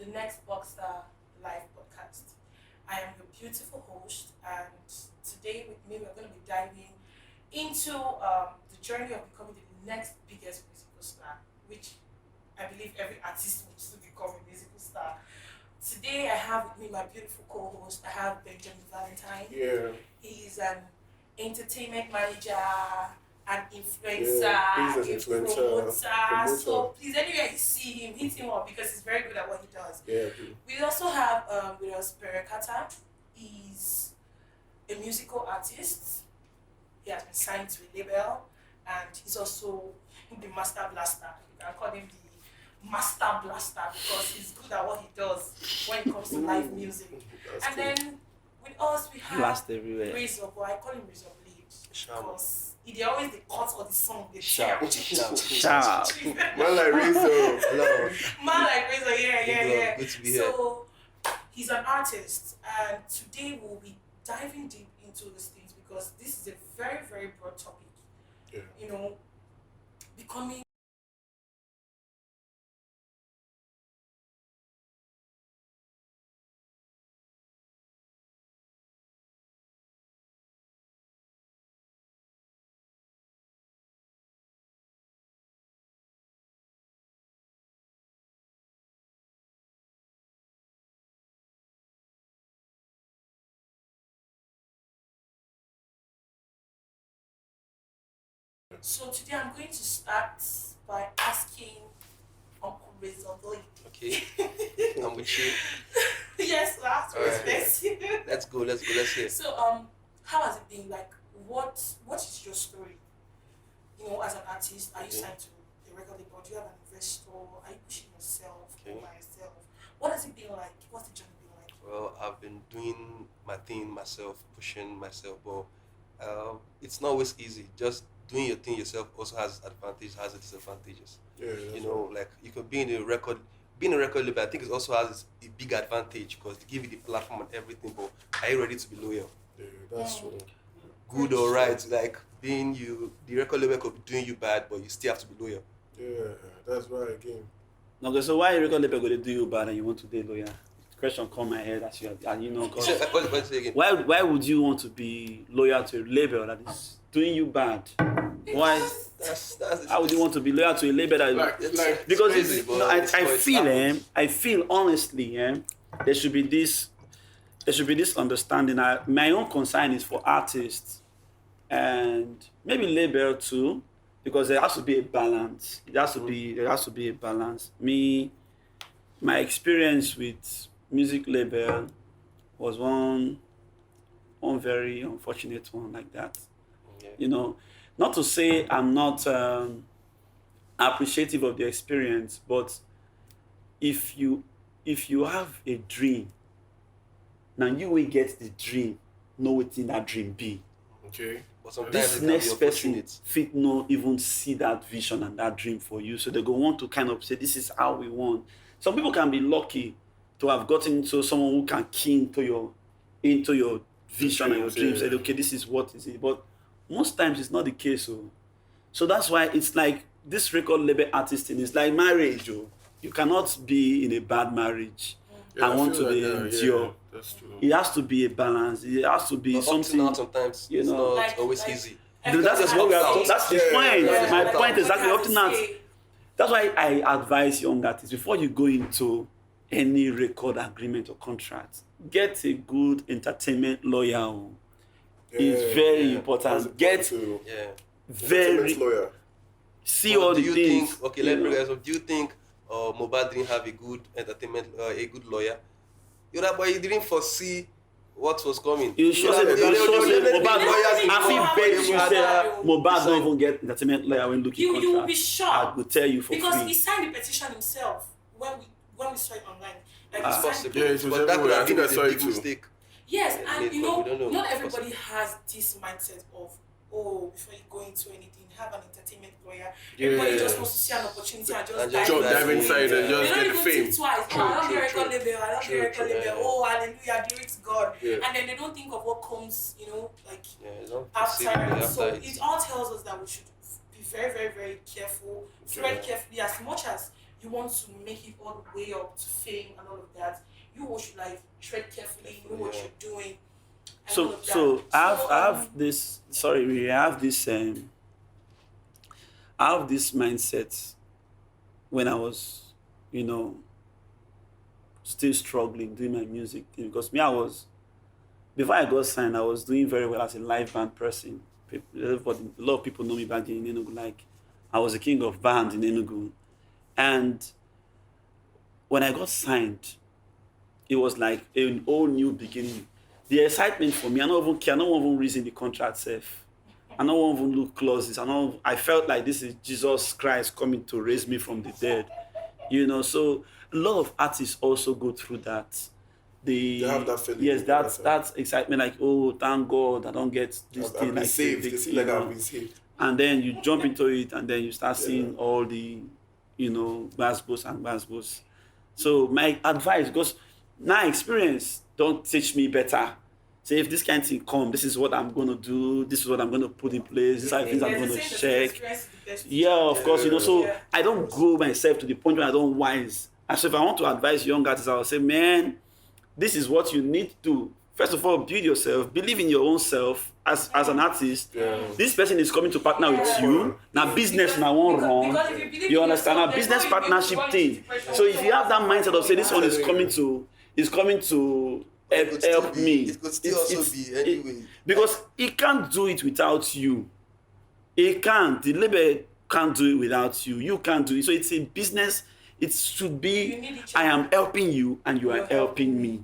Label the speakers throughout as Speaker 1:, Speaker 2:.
Speaker 1: the next Boxstar Live podcast. I am your beautiful host, and today with me we're going to be diving into the journey of becoming the next biggest musical star, which I believe every artist wants to become a musical star. Today I have with me my beautiful co-host. I have Benjamin Valentine.
Speaker 2: Yeah,
Speaker 1: He is an entertainment manager, an
Speaker 2: yeah,
Speaker 1: influencer,
Speaker 2: business
Speaker 1: a promoter.
Speaker 2: influencer,
Speaker 1: So please, anywhere you see him, hit him up because he's very good at what he does.
Speaker 2: yeah, dude.
Speaker 1: We also have with us Perekata. He's a musical artist. He has been signed to a label, and he's also the master blaster. You can call him the master blaster because he's good at what he does when it comes to live music.
Speaker 2: That's
Speaker 1: And
Speaker 2: cool.
Speaker 1: then with us we have
Speaker 3: Blast everywhere.
Speaker 1: Razor, but I call him Razor Blade
Speaker 3: Sharp.
Speaker 1: because he dey always the cut or the song they
Speaker 3: Sharp.
Speaker 1: share.
Speaker 3: Sharp.
Speaker 2: Man like Rizzo.
Speaker 3: Hello.
Speaker 1: Man like Razor, yeah.
Speaker 3: Good to be here.
Speaker 1: So he's an artist, and today we'll be diving deep into these things because this is a very, very broad topic.
Speaker 2: Yeah.
Speaker 1: You know, becoming so today I'm going to start by asking Uncle Razor Blade.
Speaker 3: Okay, I'm with you.
Speaker 1: Yes, that's
Speaker 3: Alright.
Speaker 1: respect.
Speaker 3: Let's go. Let's hear.
Speaker 1: So how has it been? Like what is your story? You know, as an artist, are you
Speaker 3: Okay.
Speaker 1: signed to a record label? Do you have an investor? Are you pushing yourself
Speaker 3: Okay.
Speaker 1: by yourself? What has it been like? What's the journey been like?
Speaker 3: Well, I've been doing my thing myself, pushing myself, but it's not always easy. Just doing your thing yourself also has advantages, has its disadvantages.
Speaker 2: Yeah, that's
Speaker 3: You know, like you could be in a record, being a record label. I think it also has a big advantage because they give you the platform and everything. But are you ready to be loyal?
Speaker 2: yeah, that's true.
Speaker 3: Good or right? Like being you, the record label could be doing you bad, but you still have to be loyal.
Speaker 2: Yeah, that's right again.
Speaker 4: Okay, so why record label go to do you bad and you want to be lawyer? Question come my head as you and you know,
Speaker 3: You
Speaker 4: cause
Speaker 3: said, what say again?
Speaker 4: why would you want to be loyal to a label that is doing you bad? Why?
Speaker 3: That's
Speaker 4: How would you want to be loyal to a label that
Speaker 2: Like,
Speaker 4: because
Speaker 3: crazy,
Speaker 4: it's,
Speaker 3: but
Speaker 4: no,
Speaker 3: it's-
Speaker 4: I
Speaker 3: but it's
Speaker 4: feel
Speaker 3: happens.
Speaker 4: I feel honestly there should be this understanding. My own concern is for artists and maybe label too, because there has to be a balance. There has to be a balance. My experience with music label was one very unfortunate one like that.
Speaker 3: Yeah.
Speaker 4: You know, not to say I'm not appreciative of the experience, but if you have a dream, now you will get the dream, know wetin that dream be.
Speaker 2: okay.
Speaker 3: But sometimes
Speaker 4: This
Speaker 3: it can
Speaker 4: next
Speaker 3: be
Speaker 4: person
Speaker 3: unfortunate.
Speaker 4: fit no even see that vision and that dream for you, so they go want to kind of say this is how we want. Some people can be lucky to have gotten into someone who can key into your vision and your dream,
Speaker 2: Yeah.
Speaker 4: say okay this is what is it, but most times it's not the case. So that's why it's like this record label artist thing is like marriage. You cannot be in a bad marriage
Speaker 2: Yeah,
Speaker 4: and want
Speaker 2: feel
Speaker 4: to be
Speaker 2: that,
Speaker 4: endure.
Speaker 2: Yeah, that's true.
Speaker 4: It has to be a balance. It has to be
Speaker 3: But up to
Speaker 4: something.
Speaker 3: now, sometimes
Speaker 4: you
Speaker 3: it's
Speaker 4: know.
Speaker 3: not
Speaker 1: Like-
Speaker 3: always
Speaker 1: like-
Speaker 3: easy.
Speaker 4: That's just what we are. That's the
Speaker 2: Yeah,
Speaker 4: point.
Speaker 2: yeah,
Speaker 4: My
Speaker 2: yeah.
Speaker 4: point is exactly
Speaker 1: What
Speaker 4: up to
Speaker 1: has
Speaker 4: now.
Speaker 1: to say?
Speaker 4: That's why I advise young artists before you go into any record agreement or contract, get a good entertainment lawyer. It's very
Speaker 3: yeah.
Speaker 4: important. Get
Speaker 2: to
Speaker 3: Yeah.
Speaker 4: very
Speaker 2: lawyer.
Speaker 4: see
Speaker 3: But
Speaker 4: all
Speaker 3: do
Speaker 4: the
Speaker 3: you
Speaker 4: things.
Speaker 3: think? Okay,
Speaker 4: you
Speaker 3: let me
Speaker 4: know.
Speaker 3: bring up. Do you think Mohbad didn't have a good entertainment, a good lawyer? You know, but he didn't foresee what was coming.
Speaker 4: You sure say
Speaker 3: They-
Speaker 4: you
Speaker 3: they-
Speaker 4: sure
Speaker 3: they-
Speaker 4: say
Speaker 3: they-
Speaker 4: Mohbad
Speaker 3: lawyers
Speaker 4: I
Speaker 3: involved.
Speaker 4: fit bet you
Speaker 1: Mohbad,
Speaker 4: say
Speaker 1: oh.
Speaker 4: Mohbad don't even get entertainment lawyer when looking
Speaker 1: You will
Speaker 4: contract.
Speaker 1: be
Speaker 4: I
Speaker 1: shocked
Speaker 4: will tell you for
Speaker 1: because
Speaker 4: free.
Speaker 1: he signed the petition himself when we saw it online. Like
Speaker 4: Ah.
Speaker 1: he
Speaker 3: It's
Speaker 1: signed
Speaker 3: possible.
Speaker 2: Yeah, it was
Speaker 3: but that could
Speaker 2: everywhere. I
Speaker 3: have
Speaker 2: think
Speaker 3: been
Speaker 2: I saw
Speaker 3: a
Speaker 2: it
Speaker 3: big
Speaker 2: too.
Speaker 3: mistake.
Speaker 1: Yes,
Speaker 3: Yeah,
Speaker 1: and
Speaker 3: made
Speaker 1: you
Speaker 3: for-
Speaker 1: know,
Speaker 3: we don't know.
Speaker 1: not
Speaker 3: It's
Speaker 1: everybody has this mindset of, oh, before you go into anything, have an entertainment lawyer. Everybody
Speaker 2: Yeah.
Speaker 1: just wants to see an opportunity and just
Speaker 3: And
Speaker 1: dive
Speaker 3: just
Speaker 1: into
Speaker 2: dive
Speaker 1: it.
Speaker 2: inside and
Speaker 1: They
Speaker 2: just
Speaker 1: don't
Speaker 2: get the
Speaker 1: even
Speaker 2: fame.
Speaker 1: think twice.
Speaker 2: True,
Speaker 1: Oh, I don't
Speaker 2: true,
Speaker 1: get record
Speaker 2: true.
Speaker 1: label. I don't
Speaker 2: True,
Speaker 1: get record
Speaker 2: true,
Speaker 1: label.
Speaker 3: yeah.
Speaker 1: Oh, hallelujah, glory to God.
Speaker 2: Yeah.
Speaker 1: And then they don't think of what comes, you know, like
Speaker 3: Yeah, it's not
Speaker 1: after.
Speaker 3: foreseeable
Speaker 1: So
Speaker 3: it.
Speaker 1: it all tells us that we should be very, very, very careful, tread
Speaker 2: Yeah.
Speaker 1: carefully as much as you want to make it all the way up to fame and all of that, you all should like tread carefully, know what
Speaker 3: Yeah.
Speaker 1: you're doing. And all
Speaker 4: So
Speaker 1: of that.
Speaker 4: so I
Speaker 1: um,
Speaker 4: have this. Sorry, Riri, I have this mindset when I was, you know, still struggling doing my music thing because me I was before I got signed I was doing very well as a live band person. Everybody, a lot of people know me back then in Enugu. Like I was the king of band in Enugu, and when I got signed, it was like a whole new beginning. The excitement for me, I don't even care. I don't even reason the contract safe. I don't even look clauses. I felt like this is Jesus Christ coming to raise me from the dead. You know, so a lot of artists also go through that.
Speaker 2: They have that feeling.
Speaker 4: Yes, that's excitement. Like, oh, thank God, I don't get this
Speaker 2: I've
Speaker 4: thing.
Speaker 2: been
Speaker 4: Like
Speaker 2: saved. They
Speaker 4: big
Speaker 2: feel like
Speaker 4: thing,
Speaker 2: I've been saved.
Speaker 4: and then you jump into it, and then you start
Speaker 2: Yeah.
Speaker 4: seeing all the, bass and bass. So my advice, because now experience don't teach me better. Say if this kind of thing come, this is what I'm gonna do. This is what I'm gonna put in place. These are the things I'm
Speaker 1: there's a
Speaker 4: gonna
Speaker 1: saying that
Speaker 4: check.
Speaker 1: experience is the best
Speaker 4: Yeah, of
Speaker 1: teacher.
Speaker 4: course, So
Speaker 1: Yeah.
Speaker 4: I don't grow myself to the point where I don't wise. And so if I want to advise young artists, I will say, man, this is what you need to. First of all, build yourself, believe in your own self as an artist.
Speaker 2: Yeah.
Speaker 4: This person is coming to partner with
Speaker 1: Yeah.
Speaker 4: you. Now business now won't run.
Speaker 1: Because if you believe
Speaker 4: You
Speaker 1: in
Speaker 4: understand?
Speaker 1: yourself,
Speaker 4: Now
Speaker 1: there's
Speaker 4: business
Speaker 1: no way you'll be able to
Speaker 4: partnership
Speaker 1: run
Speaker 4: thing.
Speaker 1: into depression.
Speaker 4: So if you have that mindset of say this one is coming to
Speaker 3: It could still
Speaker 4: help
Speaker 3: be-
Speaker 4: me.
Speaker 3: It could still also be anyway.
Speaker 4: Because he can't do it without you. He can't. The label can't do it without you. You can't do it. So it's a business. It should
Speaker 1: You
Speaker 4: be
Speaker 1: need each
Speaker 4: I
Speaker 1: other.
Speaker 4: am helping you and you are
Speaker 1: You're
Speaker 4: helping me.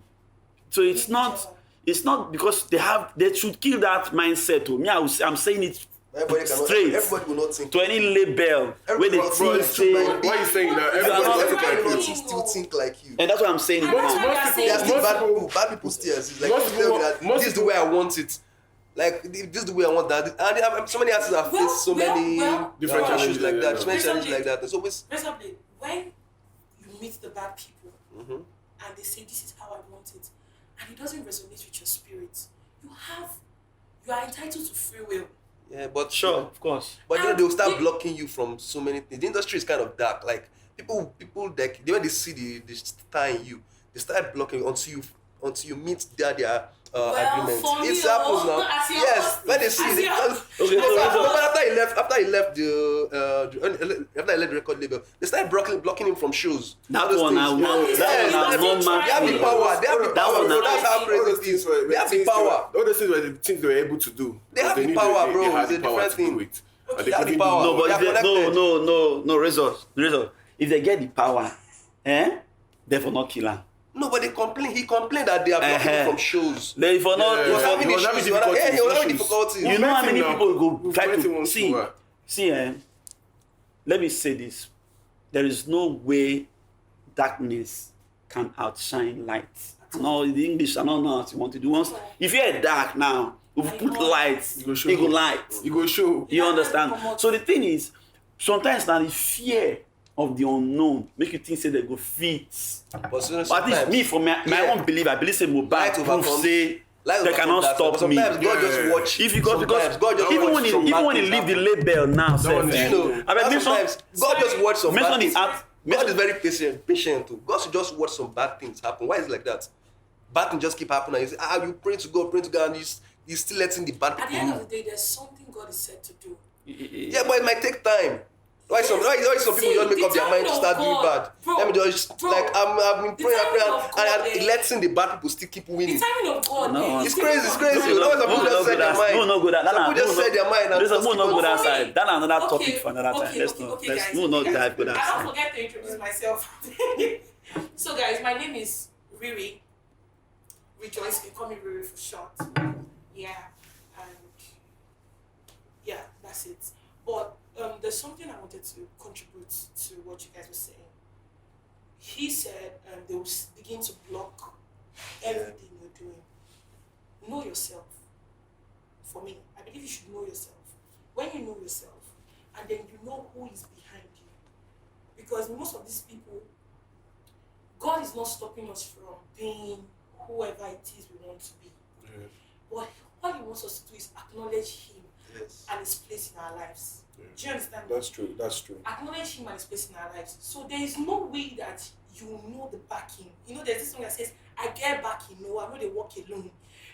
Speaker 4: So
Speaker 1: need
Speaker 4: it's
Speaker 1: each
Speaker 4: not
Speaker 1: other.
Speaker 4: it's not because they should kill that mindset. To me, I'm saying it straight
Speaker 3: Everybody will not think.
Speaker 4: to any label where they
Speaker 3: Everybody-
Speaker 4: think
Speaker 3: Bro,
Speaker 4: say,
Speaker 2: Why are you saying that?
Speaker 1: It's
Speaker 2: Everyone
Speaker 1: not
Speaker 2: does it
Speaker 1: right.
Speaker 2: like
Speaker 3: Everybody
Speaker 2: you.
Speaker 3: still think like you.
Speaker 4: and that's what I'm saying.
Speaker 1: And
Speaker 4: now.
Speaker 1: that's what
Speaker 2: Most
Speaker 1: they are
Speaker 2: people-
Speaker 3: There are
Speaker 1: saying.
Speaker 3: still
Speaker 2: most
Speaker 3: bad
Speaker 2: people-
Speaker 3: people. Bad people still exist. Like
Speaker 2: most
Speaker 3: people tell me
Speaker 2: people-
Speaker 3: that
Speaker 2: most
Speaker 3: this is the way I want it. Like this is the way I want that. And so many artists have faced so many
Speaker 2: Different
Speaker 3: issues
Speaker 2: challenges,
Speaker 3: like
Speaker 2: yeah.
Speaker 3: that. So many challenges like that. It's always.
Speaker 1: Recently, when you meet the bad people
Speaker 3: Mhm.
Speaker 1: and they say this is how I want it, and it doesn't resonate with your spirit, you are entitled to free will.
Speaker 3: Yeah, but
Speaker 4: Sure, of course.
Speaker 3: But then
Speaker 1: And
Speaker 3: they'll start
Speaker 1: the-
Speaker 3: blocking you from so many things. The industry is kind of dark. Like people like when they see the star in you, they start blocking until you meet their agreement.
Speaker 1: for me,
Speaker 3: It happens now.
Speaker 1: as your
Speaker 3: Yes,
Speaker 1: husband,
Speaker 3: when they see
Speaker 1: as
Speaker 3: it.
Speaker 1: your-
Speaker 4: Okay, so-
Speaker 3: But after he left the record label, they started blocking him from shows.
Speaker 4: That
Speaker 3: All those
Speaker 4: one I
Speaker 3: things.
Speaker 4: know.
Speaker 1: Yes,
Speaker 4: That
Speaker 1: yes,
Speaker 4: one I
Speaker 1: yes,
Speaker 4: know.
Speaker 1: yes,
Speaker 3: They have the
Speaker 1: yes.
Speaker 3: power. They have the
Speaker 4: That
Speaker 3: power.
Speaker 4: one
Speaker 3: Bro.
Speaker 4: I-
Speaker 3: That's how
Speaker 2: All
Speaker 3: crazy
Speaker 2: those
Speaker 3: it
Speaker 2: things
Speaker 3: is.
Speaker 2: were
Speaker 3: They have the power.
Speaker 2: All those things were the things they were able to do.
Speaker 3: They have the
Speaker 2: knew
Speaker 3: power,
Speaker 2: they
Speaker 3: bro.
Speaker 2: had
Speaker 3: It's a
Speaker 2: the power
Speaker 3: different
Speaker 2: to
Speaker 3: thing.
Speaker 2: do it. And
Speaker 3: They have the
Speaker 2: couldn't do
Speaker 3: power.
Speaker 2: it.
Speaker 4: No, but
Speaker 3: They
Speaker 4: if
Speaker 3: are
Speaker 4: they,
Speaker 3: connected.
Speaker 4: no, Razor. If they get the power, therefore not kill her.
Speaker 3: No, but he complained that they are blocking him from shows.
Speaker 4: Then for not,
Speaker 2: Yeah,
Speaker 3: He was
Speaker 2: yeah.
Speaker 3: having
Speaker 2: He was
Speaker 3: issues.
Speaker 2: having difficulties,
Speaker 3: Yeah, he was having
Speaker 2: issues.
Speaker 3: difficulties.
Speaker 4: you know how many
Speaker 2: Now,
Speaker 4: people go
Speaker 2: we've
Speaker 4: try
Speaker 2: met him
Speaker 4: to
Speaker 2: once
Speaker 4: see.
Speaker 2: in a while.
Speaker 4: See, let me say this: there is no way darkness can outshine light. No, in English, I don't know what you want to do. Once, if you're dark now, we put light,
Speaker 2: You go show
Speaker 4: it go
Speaker 2: you.
Speaker 4: light.
Speaker 2: You go show.
Speaker 4: You understand? So the thing is, sometimes now the fear of the unknown make you think say they go fit.
Speaker 3: But
Speaker 4: But at least
Speaker 3: sometimes-
Speaker 4: me, for my
Speaker 3: Yeah.
Speaker 4: own belief, I believe say
Speaker 3: Light
Speaker 4: Mohbad proof
Speaker 3: overcomes-
Speaker 4: say
Speaker 3: Light
Speaker 4: they
Speaker 3: overcomes
Speaker 4: cannot
Speaker 3: that.
Speaker 4: stop
Speaker 3: But
Speaker 4: me.
Speaker 3: sometimes God just
Speaker 2: Yeah.
Speaker 3: watch.
Speaker 4: If you go because
Speaker 3: Sometimes God just
Speaker 4: even
Speaker 3: watch
Speaker 4: when he
Speaker 3: some
Speaker 4: even
Speaker 3: bad
Speaker 4: when he
Speaker 3: things
Speaker 4: leave the
Speaker 3: happen.
Speaker 4: label now,
Speaker 2: That one
Speaker 4: sef,
Speaker 2: is
Speaker 3: You know,
Speaker 4: I mean, mention
Speaker 3: sometimes God just watch some
Speaker 4: mention
Speaker 3: bad
Speaker 4: the
Speaker 3: things.
Speaker 4: art.
Speaker 3: God is very patient too. God should just watch some bad things happen. Why is it like that? Bad things just keep happening. And you say, you pray to God, and he's still letting the bad
Speaker 1: At the
Speaker 3: people
Speaker 1: end of
Speaker 3: move.
Speaker 1: the day, there's something God is said to do.
Speaker 3: Yeah, but it might take time. Why some people
Speaker 1: See,
Speaker 3: just make
Speaker 1: the
Speaker 3: up their mind to
Speaker 1: timing
Speaker 3: start
Speaker 1: of
Speaker 3: doing
Speaker 1: God,
Speaker 3: bad?
Speaker 1: bro,
Speaker 3: Let me just
Speaker 1: bro,
Speaker 3: I've been
Speaker 1: the
Speaker 3: praying
Speaker 1: timing
Speaker 3: and
Speaker 1: of God,
Speaker 3: and letting the bad people still keep
Speaker 1: The
Speaker 3: winning.
Speaker 1: timing of God.
Speaker 4: No,
Speaker 3: It's crazy. It's crazy. You know, some people just said their mind.
Speaker 4: No, go that.
Speaker 3: Some people just said their mind and
Speaker 4: There's a
Speaker 3: just
Speaker 4: no
Speaker 3: keep
Speaker 4: go
Speaker 3: on-
Speaker 4: that
Speaker 1: For
Speaker 4: side.
Speaker 1: me-
Speaker 4: That's another
Speaker 1: Okay,
Speaker 4: topic for another time.
Speaker 1: okay,
Speaker 4: Let's
Speaker 1: okay,
Speaker 4: not
Speaker 1: okay,
Speaker 4: let's
Speaker 1: guys,
Speaker 4: no not
Speaker 1: guys.
Speaker 4: dive go that
Speaker 1: I don't
Speaker 4: side.
Speaker 1: forget to introduce myself. So, guys, my name is Riri. Rejoice, you can call me Riri for short. Yeah, and yeah, that's it. But there's something I wanted to contribute to what you guys were saying. He said they will begin to block everything you're doing. Know yourself. For me, I believe you should know yourself. When you know yourself, and then you know who is behind you. Because most of these people, God is not stopping us from being whoever it is we want to be.
Speaker 2: Yeah.
Speaker 1: But what He wants us to do is acknowledge Him
Speaker 3: Yes.
Speaker 1: and his place in our lives.
Speaker 2: Yeah.
Speaker 1: Do you understand?
Speaker 2: That's true. That's true.
Speaker 1: Acknowledge him and his place in our lives. So there is no way that you know the backing. You know, there's this song that says, I get backing, no, I know they walk alone.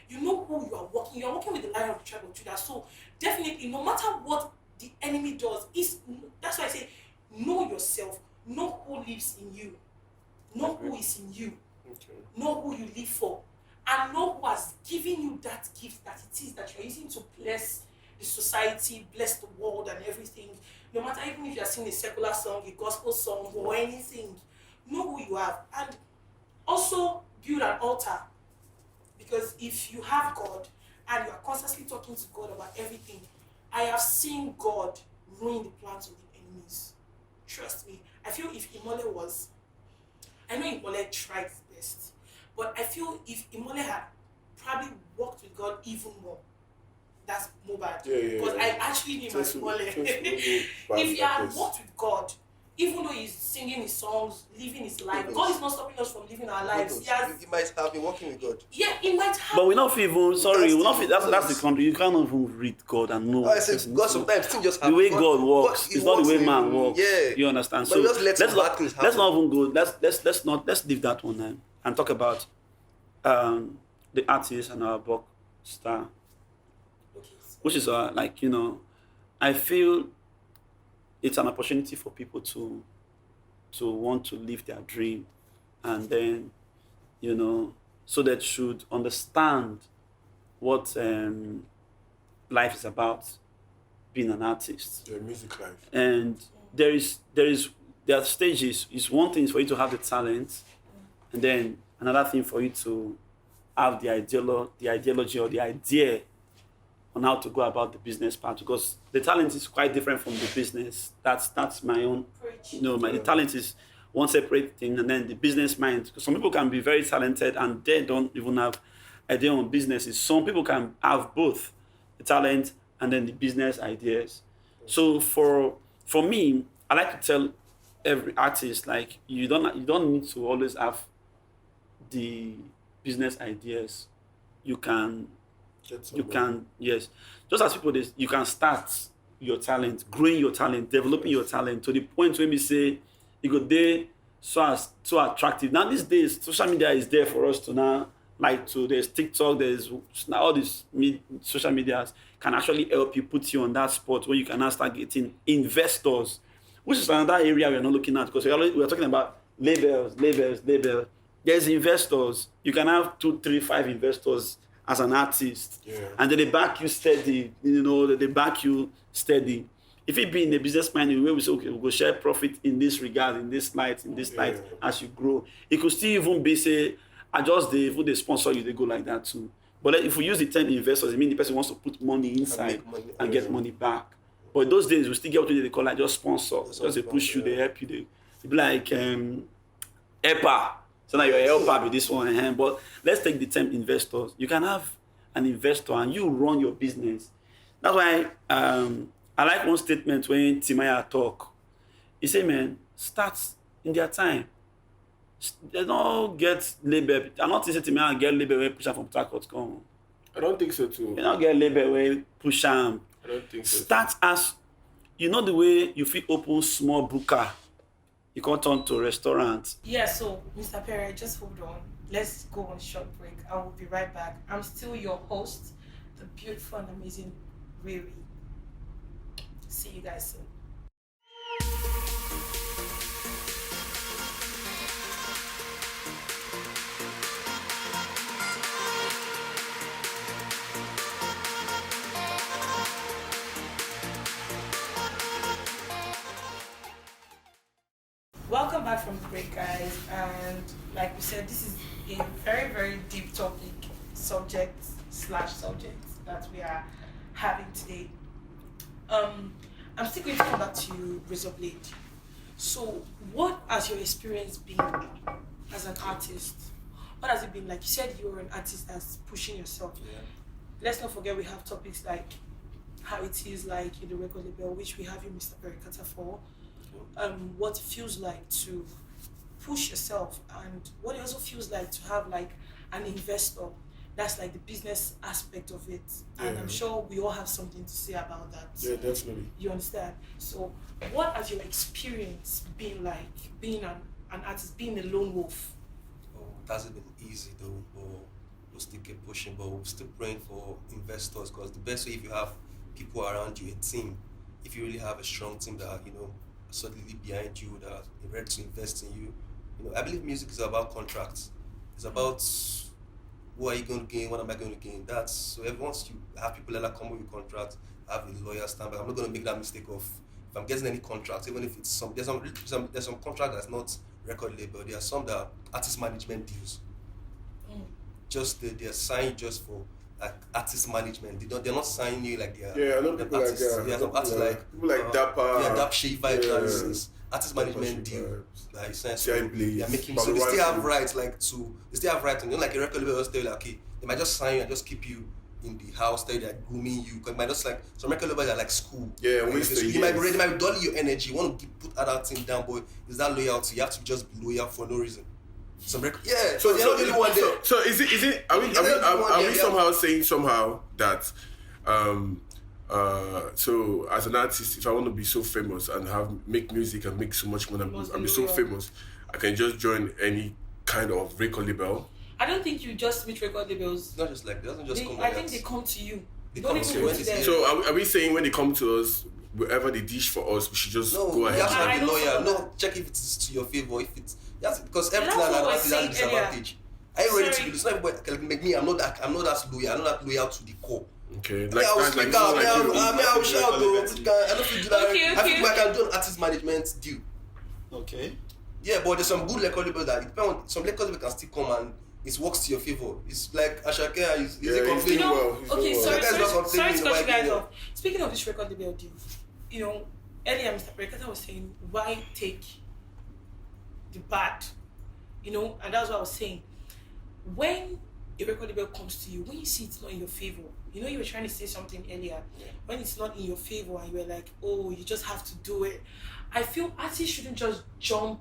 Speaker 1: You know who you are working. You are working with the Lion of the tribe of Judah. So definitely, no matter what the enemy does, that's why I say, know yourself. Know who lives in you. Know who is in you.
Speaker 2: Okay.
Speaker 1: Know who you live for. And know who has given you that gift that it is that you're using to bless the society, bless the world and everything. No matter even if you're singing a secular song, a gospel song, or anything, know who you have. And also build an altar. Because if you have God and you are constantly talking to God about everything, I have seen God ruin the plans of the enemies. Trust me. I feel if Imole was, I know Imole tried his best, but I feel if Imole had probably worked with God even more, that's more bad. Because I actually knew Imole. If he had worked with God, even though he's singing his songs, living his life, God is not stopping us from living our lives.
Speaker 3: He might have been working with God.
Speaker 1: Yeah, it might have.
Speaker 4: But we not even that's the country. You can't even read God and know.
Speaker 3: I said God sometimes things just
Speaker 4: the
Speaker 3: happen.
Speaker 4: way God works, it's not the way man works.
Speaker 3: Yeah.
Speaker 4: You understand?
Speaker 3: But
Speaker 4: So
Speaker 3: just let some bad things happen.
Speaker 4: let's not even go. Let's leave that one now and talk about the artist and our book star, which is like, you know, I feel it's an opportunity for people to want to live their dream, and then, you know, so they should understand what life is about, being an artist.
Speaker 2: Yeah, music life.
Speaker 4: And there are stages. It's one thing for you to have the talent, and then another thing for you to have the ideology or the idea on how to go about the business part, because the talent is quite different from the business. That's my own. The talent is one separate thing, and then the business mind. Because some people can be very talented and they don't even have idea on businesses. Some people can have both the talent and then the business ideas. So for me, I like to tell every artist, like, you don't need to always have the business ideas. You can, yes. Just as people, you can start your talent, growing your talent, developing your talent to the point where we say, you go there so attractive. Now these days, social media is there for us to now, there's TikTok, there's now all these social medias can actually help you, put you on that spot where you can now start getting investors, which is another area we're not looking at, because we're talking about labels. There's investors. You can have 2, 3, 5 investors as an artist, and then they back you steady. You know, they back you steady. If it be in a business mind, the way we say, okay, we'll go share profit in this regard, in this light, as you grow. It could still even be, say, adjust if they sponsor you, they go like that too. But if we use the term investors, I mean the person wants to put money inside and get money back. But those days, we still get what they call like just sponsor. Because they push you, they help you. They be like, EPA. So now you're a helper with this one. But let's take the term investors. You can have an investor and you run your business. That's why I like one statement when Timaya talk. He say, man, start in their time. They don't get label. I'm not saying Timaya get label when push am from Port come.
Speaker 2: I don't think so too.
Speaker 4: They don't get label when push am.
Speaker 2: I don't think so.
Speaker 4: Start as, you know, the way you fit open small buka. You can't turn to a restaurant.
Speaker 1: Yeah, so Mr. Perry, just hold on. Let's go on a short break. I will be right back. I'm still your host, the beautiful and amazing Riri. See you guys soon. Welcome back from the break, guys. And like we said, this is a very, very deep topic, subject that we are having today. I'm still going to come back to you, Razorblade. So, what has your experience been as an artist? What has it been like? You said you're an artist that's pushing yourself.
Speaker 3: Yeah.
Speaker 1: Let's not forget we have topics like how it is like in the record label, which we have you, Mr. Pericata, for. What it feels like to push yourself, and what it also feels like to have like an investor. That's like the business aspect of it, and
Speaker 2: Yeah.
Speaker 1: I'm sure we all have something to say about that.
Speaker 2: Yeah, definitely.
Speaker 1: You understand? So, what has your experience been like being an artist, being a lone wolf?
Speaker 3: Oh, it hasn't been easy though, but we'll still keep pushing, but we're still praying for investors, because the best way, if you have people around you, a team, if you really have a strong team that, solidly behind you, that are ready to invest in you. I believe music is about contracts. It's about what are you going to gain, what am I going to gain. So once you have people that come with your contract, have a lawyer stand by. I'm not going to make that mistake of, if I'm getting any contracts, even if it's there's some contract that's not record label. There are some that are artist management deals. Just they're signed just for like artist management. They're not signing you like they're
Speaker 2: Yeah, I know people like
Speaker 3: artists.
Speaker 2: that.
Speaker 3: Yeah, some artists like
Speaker 2: people like Dapper.
Speaker 3: yeah, Dap Shape Vibe.
Speaker 2: Yeah.
Speaker 3: Is artist management
Speaker 2: Dapper Shape
Speaker 3: deal.
Speaker 2: Vibes.
Speaker 3: Like sense.
Speaker 2: CI Blaze,
Speaker 3: They're making
Speaker 2: Bobby
Speaker 3: so they still have
Speaker 2: Watson.
Speaker 3: rights they still have rights, and like a record label will tell you like, okay, they might just sign you and just keep you in the house, tell you they're grooming you. Because might just like some record labels are like school.
Speaker 2: Yeah,
Speaker 3: like,
Speaker 2: waste the
Speaker 3: you might be
Speaker 2: years.
Speaker 3: ready, might be dulling your energy. You want to put other thing down, but is that loyalty? You have to just be loyal for no reason. Some record, yeah. So they're not the only one there.
Speaker 2: So is it? Are we somehow saying that so as an artist, if I want to be so famous and make music and make so much money and be so
Speaker 1: loyal.
Speaker 2: famous, I can just join any kind of record label?
Speaker 1: I don't think you just meet record labels.
Speaker 3: It's not just like, it doesn't just come
Speaker 1: I
Speaker 3: like
Speaker 1: think
Speaker 3: that.
Speaker 1: they come to you.
Speaker 3: They
Speaker 1: Don't
Speaker 3: come
Speaker 1: even
Speaker 3: to
Speaker 1: go
Speaker 3: you.
Speaker 1: to them.
Speaker 2: So are we saying when they come to us, wherever they dish for us, we should just
Speaker 3: No,
Speaker 2: go
Speaker 3: you
Speaker 2: ahead?
Speaker 3: have to
Speaker 1: I
Speaker 3: have a
Speaker 1: know
Speaker 3: lawyer.
Speaker 1: some of
Speaker 3: No, check if it's to your favor. If it's because
Speaker 1: And
Speaker 3: everything
Speaker 1: that's
Speaker 3: has an
Speaker 1: what we're
Speaker 3: advantage and
Speaker 1: saying
Speaker 3: disadvantage. Are you ready to
Speaker 1: Sorry.
Speaker 3: do this? Not everybody like me. I'm not that loyal. I'm not that loyal to the core.
Speaker 2: Okay,
Speaker 3: I will speak out. I will shout though. I don't feel do that.
Speaker 1: Okay,
Speaker 3: I feel
Speaker 1: okay.
Speaker 3: like I can do an artist management deal.
Speaker 4: Okay.
Speaker 3: Yeah, but there's some good record labels that it depends on, some record labels can still come and it works to your favor. It's like Ashake is
Speaker 2: Yeah,
Speaker 3: a
Speaker 2: he's
Speaker 3: complaining.
Speaker 2: doing well. He's
Speaker 1: okay,
Speaker 2: doing well.
Speaker 1: sorry,
Speaker 3: That guy's not
Speaker 1: sorry to
Speaker 3: complaining
Speaker 1: cut you
Speaker 3: about
Speaker 1: guys
Speaker 3: it.
Speaker 1: off. Speaking of this record label deal, earlier Mr. Brekata was saying, why take the bad? And that's what I was saying. When a record label comes to you, when you see it's not in your favor, you were trying to say something earlier. When it's not in your favor and you were like, oh, you just have to do it. I feel artists shouldn't just jump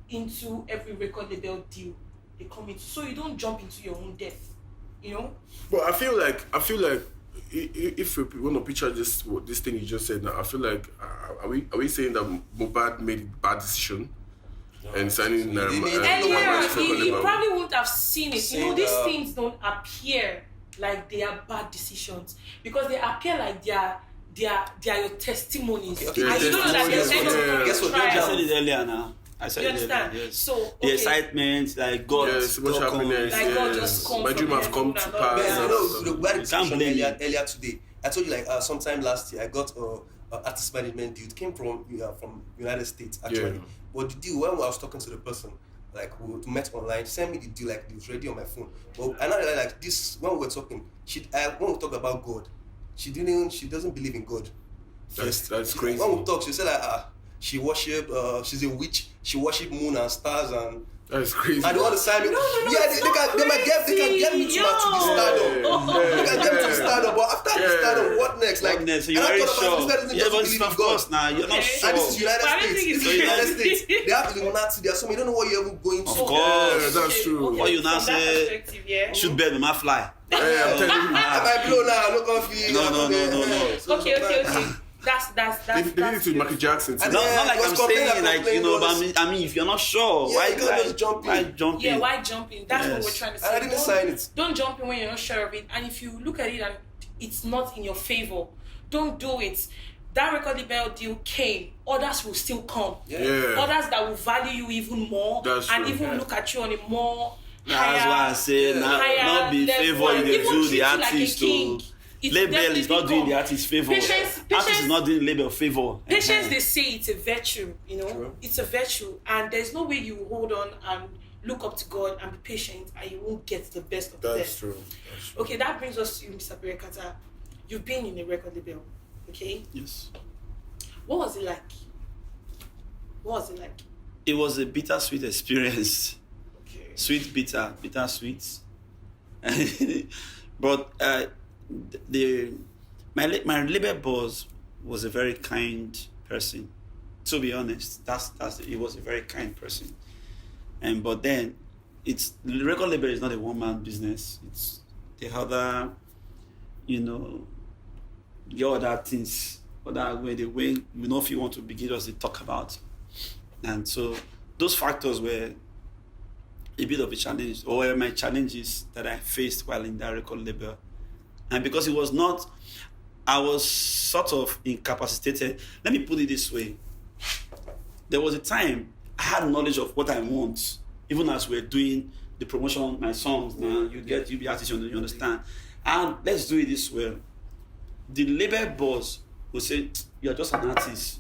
Speaker 1: into every record label deal they come into. So you don't jump into your own death,
Speaker 2: But I feel like if we want to picture this thing you just said now, I feel like are we saying that Mohbad made a bad decision and signing
Speaker 3: They made-
Speaker 1: Earlier, he
Speaker 2: label?
Speaker 1: probably wouldn't have seen it.
Speaker 3: Saying
Speaker 1: These
Speaker 3: that-
Speaker 1: things don't appear like they are bad decisions because they appear like they are your testimonies.
Speaker 3: Okay,
Speaker 1: And you don't know that
Speaker 2: testimonies,
Speaker 1: there's end of
Speaker 2: yeah.
Speaker 3: Guess what,
Speaker 4: I
Speaker 1: trial.
Speaker 4: said it earlier now. I said
Speaker 1: You
Speaker 4: it earlier.
Speaker 1: understand?
Speaker 4: Yes.
Speaker 1: So
Speaker 4: The
Speaker 1: okay,
Speaker 4: excitement, like God,
Speaker 2: Yes, so much
Speaker 4: God
Speaker 2: happiness.
Speaker 1: Like God just come
Speaker 2: My
Speaker 1: from
Speaker 2: dream have
Speaker 1: heaven
Speaker 2: come to
Speaker 1: and all
Speaker 2: pass.
Speaker 3: Man,
Speaker 1: that.
Speaker 3: we had a
Speaker 4: You can't
Speaker 3: discussion
Speaker 4: blame me.
Speaker 3: earlier today. I told you like sometime last year I got a artist management deal. It came from United States actually.
Speaker 2: Yeah.
Speaker 3: But the deal, when I was talking to the person, like we met online, sent me the deal like it was ready on my phone. But I now realized like this when we were talking, when we talk about God, she doesn't believe in God.
Speaker 2: That's crazy.
Speaker 3: When we talk, she said like she worship she's a witch. She worship moon and stars and.
Speaker 2: That's crazy.
Speaker 3: And they want to sign me.
Speaker 1: No,
Speaker 3: yeah,
Speaker 1: it's
Speaker 3: they
Speaker 1: not
Speaker 3: can get me to
Speaker 1: crazy.
Speaker 3: the stardom. They can get me to the
Speaker 2: Yeah.
Speaker 3: stardom. But after the stardom, what next? Like,
Speaker 4: What next? So
Speaker 3: and
Speaker 4: you're
Speaker 3: I
Speaker 4: very
Speaker 3: thought about
Speaker 4: sure.
Speaker 3: this guy doesn't
Speaker 4: Yeah,
Speaker 3: just
Speaker 4: but
Speaker 3: believe in
Speaker 4: of
Speaker 3: God.
Speaker 4: course now you're not
Speaker 1: Okay.
Speaker 4: sure.
Speaker 3: And this is United
Speaker 1: But I don't
Speaker 3: States.
Speaker 1: think it's
Speaker 3: It's the United
Speaker 1: crazy.
Speaker 3: States. They have Illuminati there, so we don't know what you're even going to.
Speaker 4: Of course.
Speaker 2: Yeah, that's true.
Speaker 4: What you now
Speaker 1: from that
Speaker 4: say-
Speaker 1: perspective, yeah.
Speaker 4: Shoot baby, my fly.
Speaker 2: Hey, I'm telling you.
Speaker 3: I might blow now, no coffee.
Speaker 4: No.
Speaker 1: Okay. That's
Speaker 2: They did it with Michael Jackson too.
Speaker 3: And
Speaker 4: No,
Speaker 3: Yeah,
Speaker 4: not like
Speaker 3: it was
Speaker 4: I'm
Speaker 3: complaining,
Speaker 4: saying like
Speaker 3: complaining,
Speaker 4: but
Speaker 3: was-
Speaker 4: I mean if you're not sure,
Speaker 3: Yeah,
Speaker 4: why
Speaker 3: you can't just jump in.
Speaker 4: Why jump
Speaker 1: Yeah,
Speaker 4: in?
Speaker 1: why jump in? That's what
Speaker 4: Yes.
Speaker 1: we're trying to say.
Speaker 3: And I didn't sign it.
Speaker 1: Don't jump in when you're not sure of it. And if you look at it and it's not in your favor, don't do it. That record label deal came. Others will still come.
Speaker 2: Yeah.
Speaker 1: Others that will value you even more
Speaker 2: That's
Speaker 1: and
Speaker 2: true.
Speaker 1: even
Speaker 3: Yeah.
Speaker 1: look at you on a more
Speaker 4: That's why I say
Speaker 1: higher
Speaker 4: not be
Speaker 1: level,
Speaker 4: favor
Speaker 1: and
Speaker 4: you
Speaker 1: even
Speaker 4: do
Speaker 1: treat
Speaker 4: the
Speaker 1: you like a
Speaker 4: artist
Speaker 1: king.
Speaker 4: to
Speaker 1: It's
Speaker 4: label is not
Speaker 1: definitely
Speaker 4: doing the
Speaker 1: come.
Speaker 4: artist favor.
Speaker 1: Patience-
Speaker 4: Artist is not doing label favor.
Speaker 1: Patience, they say it's a virtue,
Speaker 3: True.
Speaker 1: It's a virtue, and there's no way you hold on and look up to God and be patient and you won't get the best of the
Speaker 2: That's
Speaker 1: best.
Speaker 2: true.
Speaker 1: Okay, that brings us to you, Mr. Berekata. You've been in a record label, okay?
Speaker 4: Yes.
Speaker 1: What was it like? What was it like?
Speaker 4: It was a bittersweet experience.
Speaker 1: Okay.
Speaker 4: Sweet, bitter, sweet. But my label boss was a very kind person. To be honest, he was a very kind person. And but then, the record label is not a one-man business. the other, the other things, other way the way if you want to begin just to talk about, and so those factors were a bit of a challenge, or were my challenges that I faced while in that record label, and because it was not, I was sort of incapacitated. Let me put it this way: there was a time I had knowledge of what I want, even as we're doing the promotion of my songs. Now you be artist, you understand, and let's do it this way. The label boss will say, "You're just an artist.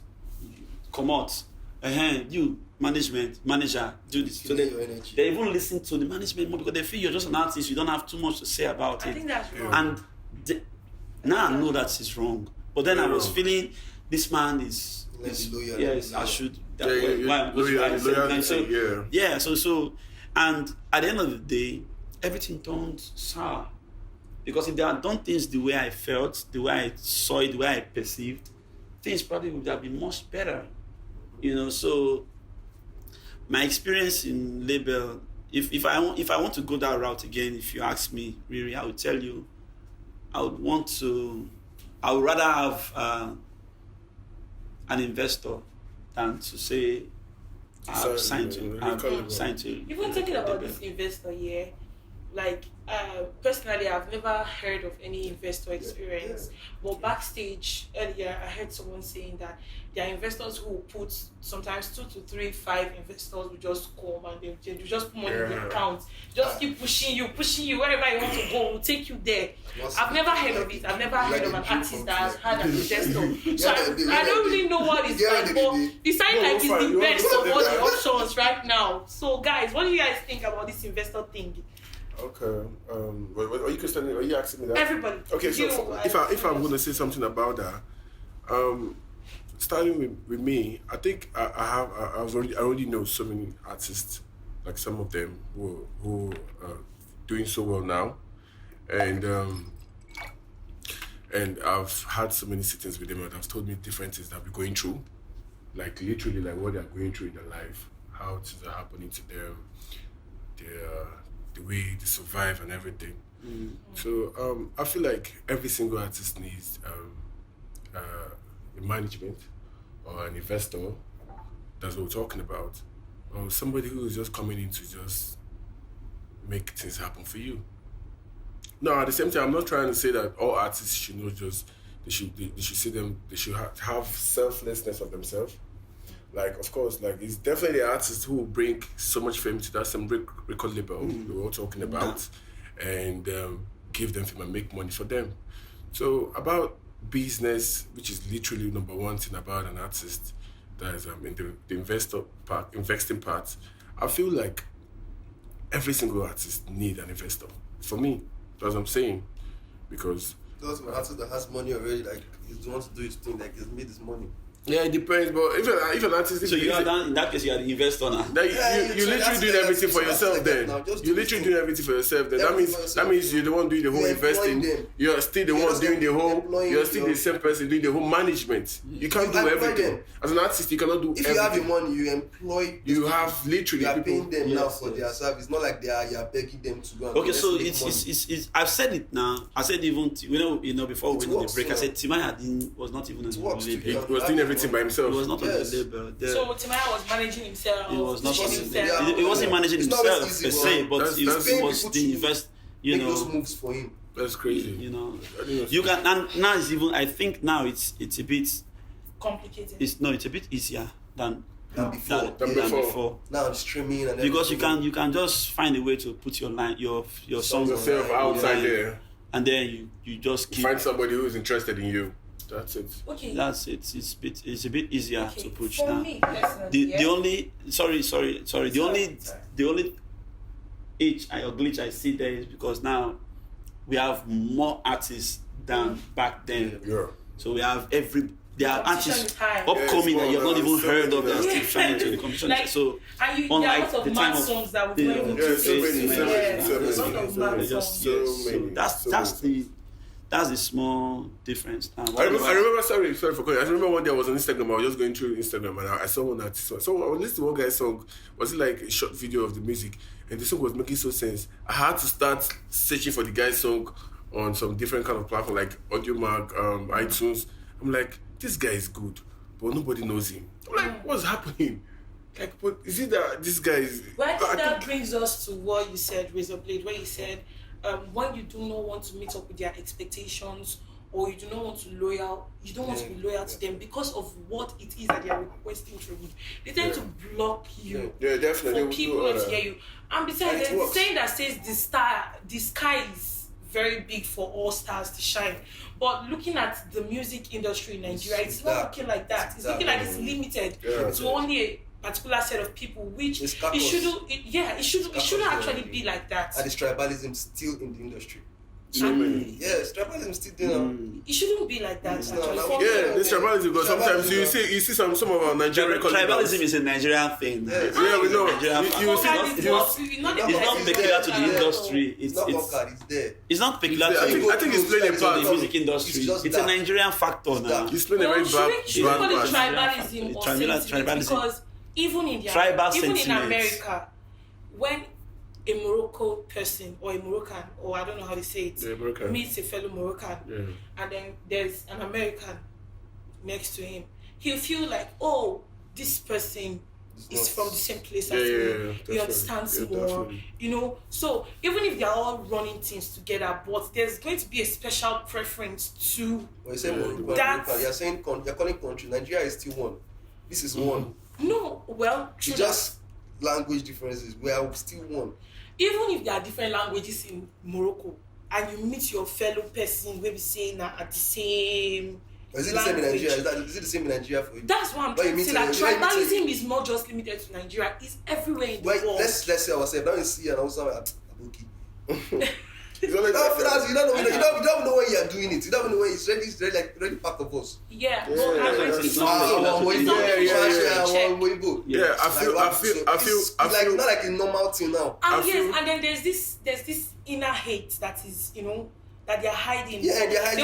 Speaker 4: Come out. You manager, do this." So they even listen to the management more because they feel you're just an artist. You don't have too much to say about it.
Speaker 1: I think that's wrong.
Speaker 4: And now I know that it's wrong. But then I was feeling this man is
Speaker 3: loyal.
Speaker 4: yes, I should. So and at the end of the day, everything turned sour. Because if they had done things the way I felt, the way I saw it, the way I perceived, things probably would have been much better. So my experience in label, if I want to go that route again, if you ask me, really, I would tell you, I would rather have an investor than to say I've signed to.
Speaker 1: Even talking about this investor, personally, I've never heard of any investor experience. But backstage earlier, I heard someone saying that there are investors who put sometimes 2 to 3, 5 investors will just come and they just put money in the account, just keep pushing you wherever you want to go, will take you there. I've never heard of it. I've never heard of an artist that has had an investor. So I don't really know what it's like. But it sounds like it's the best of all the options right now. So guys, what do you guys think about this investor thing?
Speaker 2: Okay. Are you questioning? Are you asking me that?
Speaker 1: Everybody.
Speaker 2: Okay. So if I'm going to say something about that, starting with me, I think I already know so many artists, like some of them who are doing so well now, and I've had so many sittings with them and they've told me different things that we're going through, like literally like what they're going through in their life, how things are happening to them, the way they survive and everything. So I feel like every single artist needs a management or an investor. That's what we're talking about, or somebody who is just coming in to just make things happen for you. No, at the same time, I'm not trying to say that all artists should not just they should see them. They should have selflessness of themselves. Like, of course, like it's definitely artists who will bring so much fame to that some record label we're all talking about, and give them fame and make money for them. So about business, which is literally number one thing about an artist, that is in the investing part, I feel like every single artist need an investor. For me, that's what I'm saying, because
Speaker 3: those artist that has money already, like he wants to do his thing, like he's made his money.
Speaker 2: Yeah, it depends, but if an artist...
Speaker 4: So you are done, in that case, you are the investor now.
Speaker 2: You literally doing everything for yourself then. You literally doing everything for yourself then. That means you're the one doing the whole investing. You're still the one doing the whole... You're still the same person doing the whole management. You can't do everything. As an artist, you cannot do everything.
Speaker 3: If you have the money, you employ...
Speaker 2: You have literally...
Speaker 3: You are paying them now for their service. It's not like you are begging them to go and...
Speaker 4: Okay, so it's I've said it now. I said even... before we went on the break, I said Timaya was not even on the label.
Speaker 2: He was doing everything by himself.
Speaker 4: He was not on the label.
Speaker 1: So Timaya was managing himself.
Speaker 4: He was not
Speaker 1: pushing
Speaker 4: himself. He wasn't managing himself per se, but he was the invest.
Speaker 3: Make those moves for him.
Speaker 2: That's crazy.
Speaker 4: You can, and now it's even. I think now it's a bit
Speaker 1: complicated.
Speaker 4: It's a bit easier than
Speaker 3: before. Now I'm streaming and
Speaker 4: because you can just find a way to put your songs
Speaker 2: yourself outside there,
Speaker 4: and then you just
Speaker 2: find somebody who is interested in you. That's it.
Speaker 1: Okay.
Speaker 4: That's it. It's a bit easier to push
Speaker 1: for
Speaker 4: now.
Speaker 1: Me, the
Speaker 4: only the only itch or glitch I see there is because now we have more artists than back then.
Speaker 2: Yeah.
Speaker 4: So we have there are artists upcoming that you've not even heard of that are still trying to the competition.
Speaker 1: Like,
Speaker 4: so
Speaker 1: and unlike the time of songs that we've not even
Speaker 2: so many.
Speaker 4: That's That's the small difference.
Speaker 2: I remember, sorry for calling. I remember one day I was on Instagram. I was just going through Instagram and I saw one artist. So I was listening to one guy's song. Was it like a short video of the music? And the song was making so sense. I had to start searching for the guy's song on some different kind of platform like AudioMac, iTunes. I'm like, this guy is good, but nobody knows him. I'm like, what's happening? Like, but is it that this guy is?
Speaker 1: Well, I think that brings us to what you said, Razorblade, where you said when you do not want to meet up with their expectations, or you do not want to be loyal to them because of what it is that they are requesting from you, they tend to block you.
Speaker 2: Yeah, definitely.
Speaker 1: For people not to hear you. And besides, there's a saying that says the sky is very big for all stars to shine. But looking at the music industry in Nigeria, it's not looking like that. It's looking like it's limited to only a particular set of people, which it shouldn't actually be like that.
Speaker 3: And this tribalism still in the industry.
Speaker 2: Yes,
Speaker 3: tribalism still there.
Speaker 1: It shouldn't be like that. Actually.
Speaker 2: This tribalism, because sometimes you see some of our Nigerian records.
Speaker 4: Tribalism is a Nigerian thing.
Speaker 2: Yeah, we know.
Speaker 4: It's not peculiar to the industry.
Speaker 3: It's not it's there.
Speaker 4: It's not peculiar to
Speaker 2: I think it's playing a part
Speaker 4: the music industry. It's a Nigerian factor now.
Speaker 2: It's playing a very bad
Speaker 1: call it
Speaker 2: part.
Speaker 1: tribalism or sentiment, because even in America, when a Morocco person or a Moroccan, or I don't know how to say it, meets a fellow Moroccan, and then there's an American next to him, he'll feel like, oh, this person is from the same place as me. He understands more, So even if they're all running things together, but there's going to be a special preference to
Speaker 3: when you say Morocco, you're saying you're calling country. Nigeria is still one. This is one.
Speaker 1: No, well,
Speaker 3: it's just language differences. We are still one.
Speaker 1: Even if there are different languages in Morocco, and you meet your fellow person, maybe saying at the same.
Speaker 3: Is it the same in Nigeria? Is it the same in Nigeria for you?
Speaker 1: That's what I'm trying to say. That tribalism is not just limited to Nigeria; it's everywhere in the world.
Speaker 3: Let's say ourselves. Now you see and also Aboki. You don't know when you are doing it. You don't know when it's ready part of us.
Speaker 1: Yeah.
Speaker 2: I feel
Speaker 3: like not like a normal thing now.
Speaker 1: And then there's this inner hate that is, that they're hiding.
Speaker 3: Yeah, they're hiding.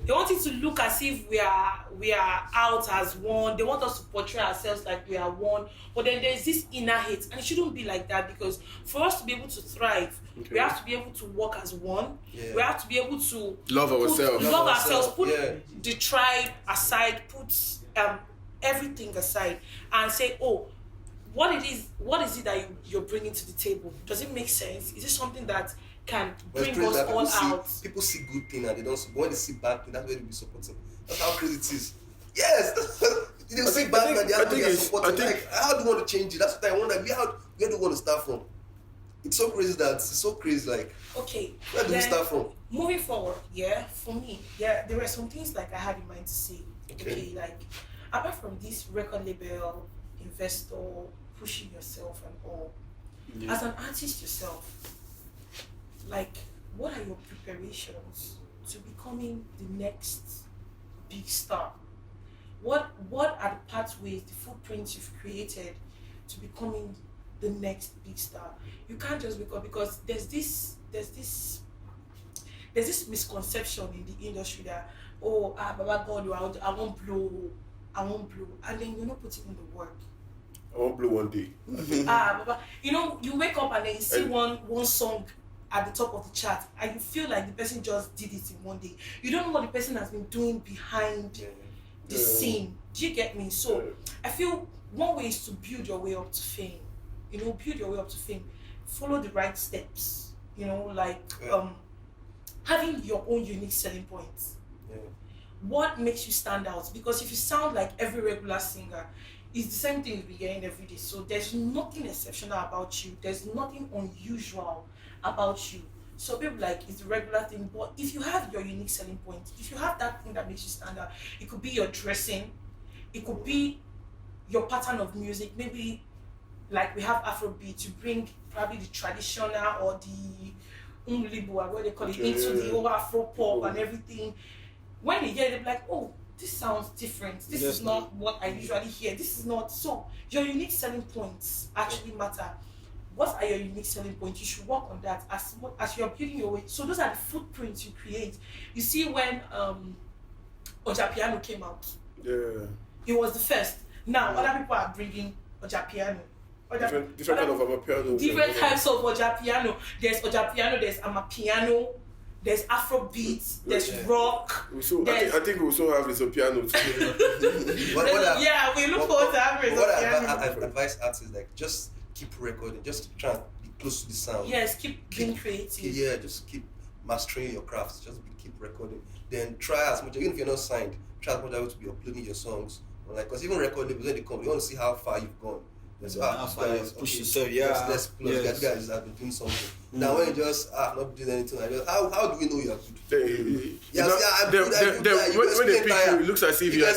Speaker 1: They want it to look as if we are out as one. They want us to portray ourselves like we are one. But then there's this inner hate, and it shouldn't be like that, because for us to be able to thrive, we have to be able to work as one. Yeah. We have to be able to
Speaker 2: love ourselves,
Speaker 1: put the tribe aside, put everything aside, and say, oh, what is it that you're bringing to the table? Does it make sense? Is it something that can bring us all out?
Speaker 3: People see good thing and they don't. When they see bad thing, that's where they be supporting. That's how crazy it is. Yes, they see bad thing and they are supporting. Like, how do you want to change it? That's what I wonder. Where do you want to start from? It's so crazy like.
Speaker 1: Okay.
Speaker 3: Where do we start from?
Speaker 1: Moving forward, for me, there were some things like I had in mind to say. Okay, like apart from this record label, investor, pushing yourself and all, as an artist yourself, like, what are your preparations to becoming the next big star? What are the pathways, the footprints you've created to becoming the next big star? You can't just wake up, because there's this misconception in the industry that, Baba God, I won't blow, and then you're not putting in the work.
Speaker 2: I won't blow one day.
Speaker 1: Baba, you wake up and then you see one song at the top of the chart, and you feel like the person just did it in one day. You don't know what the person has been doing behind the scene. Do you get me? So I feel one way is to build your way up to fame. Follow the right steps. Having your own unique selling points. What makes you stand out? Because if you sound like every regular singer, it's the same thing you'll be getting every day. So there's nothing exceptional about you. There's nothing unusual about you. So people like, it's a regular thing. But if you have your unique selling point, if you have that thing that makes you stand out, it could be your dressing, it could be your pattern of music. Maybe like we have Afrobeat, you bring probably the traditional or the umlibo, what they call it, into the whole Afro pop and everything. When they hear it, they're like, oh, this sounds different. This is not what I usually hear. This is not. So your unique selling points actually matter. what are your unique selling points? You should work on that as you're building your way. So those are the footprints you create. You see when Ojapiano came out, it was the first. Now other people are bringing Ojapiano.
Speaker 2: Different kind of Amapiano.
Speaker 1: Different types of Ojapiano. There's Ojapiano, there's Amapiano, there's Afrobeat, there's rock.
Speaker 2: I think we also have this piano too.
Speaker 1: Yeah, we look forward to having
Speaker 3: what
Speaker 1: piano.
Speaker 3: I advise artists, like, just keep recording, just try and be close to the sound.
Speaker 1: Yes, keep being creative.
Speaker 3: Yeah, just keep mastering your crafts. Just keep recording. Then try as much, even if you're not signed, try as much as to be uploading your songs. Because even record labels, when they come, you want to see how far you've gone. So,
Speaker 4: push yourself, yeah.
Speaker 3: Let's plus.
Speaker 4: Yes.
Speaker 3: You guys have been doing something. Now when you just not doing anything, how do we know you're good?
Speaker 2: When they pick you, it looks as if you're
Speaker 3: we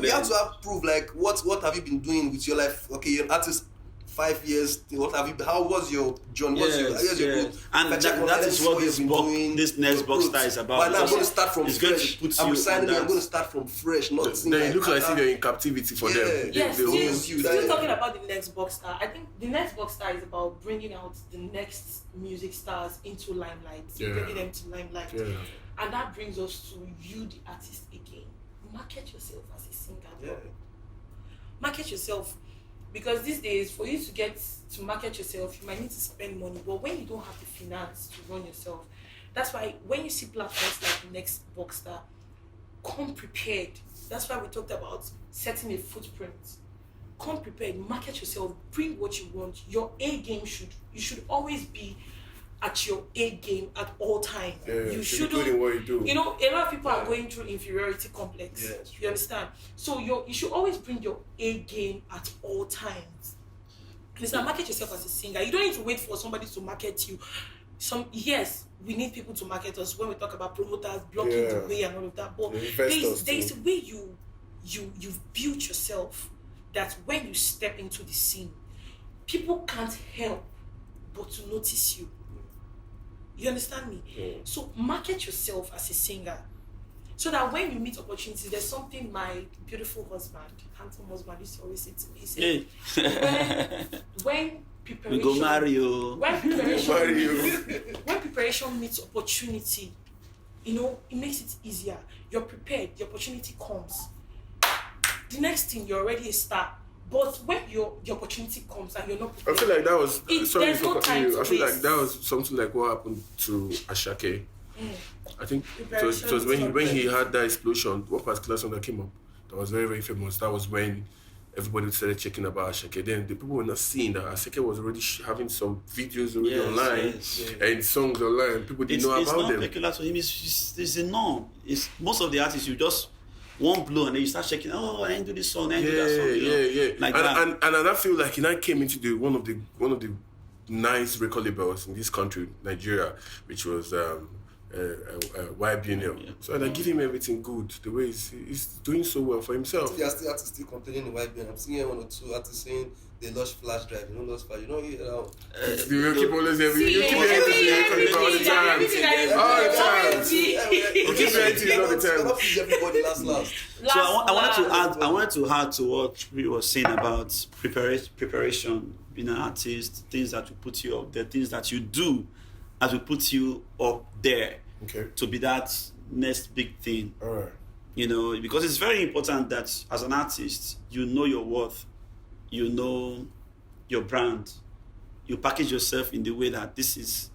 Speaker 3: have to have proof, like what have you been doing with your life? Okay, you're an artist 5 years. What have you? How was your journey? Your growth?
Speaker 4: And that is what this next box star is about.
Speaker 3: But now I'm going to start from
Speaker 4: it's
Speaker 3: fresh.
Speaker 4: Going to
Speaker 3: I'm
Speaker 4: you
Speaker 3: signing. I'm going to start from fresh. Not
Speaker 2: then it looks like if you're in captivity for them.
Speaker 1: Yes,
Speaker 3: you.
Speaker 1: Still talking about the next box star. I think the next box star is about bringing out the next music stars into limelight, bringing them to limelight, and that brings us to you, the artist, again. Market yourself as a singer.
Speaker 3: Yeah.
Speaker 1: Market yourself. Because these days, for you to get to market yourself, you might need to spend money. But when you don't have the finance to run yourself, that's why when you see platforms like Next Boxstar, come prepared. That's why we talked about setting a footprint. Come prepared, market yourself, bring what you want. Your A game you should always be at your A game at all times. You shouldn't.
Speaker 2: Including what you do.
Speaker 1: You know, a lot of people are going through inferiority complex.
Speaker 3: Yeah,
Speaker 1: you understand? So you should always bring your A game at all times. Listen, market yourself as a singer. You don't need to wait for somebody to market you. Yes, we need people to market us when we talk about promoters blocking the way and all of that. But there's a way you've built yourself that when you step into the scene, people can't help but to notice you. You understand me?
Speaker 2: Yeah.
Speaker 1: So market yourself as a singer, so that when you meet opportunities, there's something my beautiful husband, handsome husband, used to always say to me. He said, when preparation,
Speaker 4: we go marry you.
Speaker 1: When preparation meets opportunity, you know, it makes it easier. You're prepared. The opportunity comes. The next thing, you're already a star. But when the opportunity comes and you're not prepared,
Speaker 2: I feel like that was
Speaker 1: there's no time to
Speaker 2: I feel
Speaker 1: waste.
Speaker 2: like that was something like what happened to Ashake. I think it was when he had that explosion, one particular song that came up that was very, very famous. That was when everybody started checking about Ashake. Then the people were not seeing that Ashake was already having some videos already online and songs online. People didn't know about them.
Speaker 4: It's not peculiar to him. It's a norm. It's most of the artists, you just one blow and then you start checking. Oh, I didn't do this song. I didn't do that song. Like
Speaker 2: and I feel like I came into one of the nice record labels in this country, Nigeria, which was YBNL.
Speaker 4: Yeah.
Speaker 2: So I give him everything good. The way he's doing so well for himself.
Speaker 3: There are still artists still complaining the YBN. I'm seeing one or two artists saying they lost flash drive. You know, lost flash. You know,
Speaker 2: You keep always you keep everything all the time. You keep everything all the time.
Speaker 3: Everybody last.
Speaker 4: So I wanted to add to what we were saying about preparation, being an artist, things that will put you up there, things that you do as will put you up there to be that next big thing.
Speaker 2: All right.
Speaker 4: You know, because it's very important that as an artist, you know your worth, you know your brand, you package yourself in the way that this is,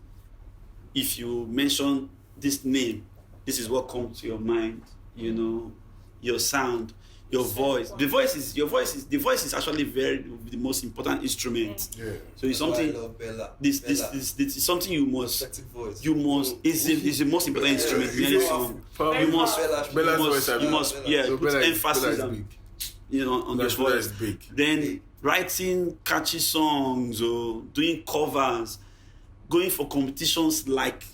Speaker 4: if you mention this name, this is what comes to your mind, you know, your sound, your voice. The voice is actually the most important instrument.
Speaker 2: Yeah.
Speaker 4: So it's something. This is something you must is the most important instrument in any song. You must put emphasis on, you know, on the voice. Then writing catchy songs or doing covers, going for competitions like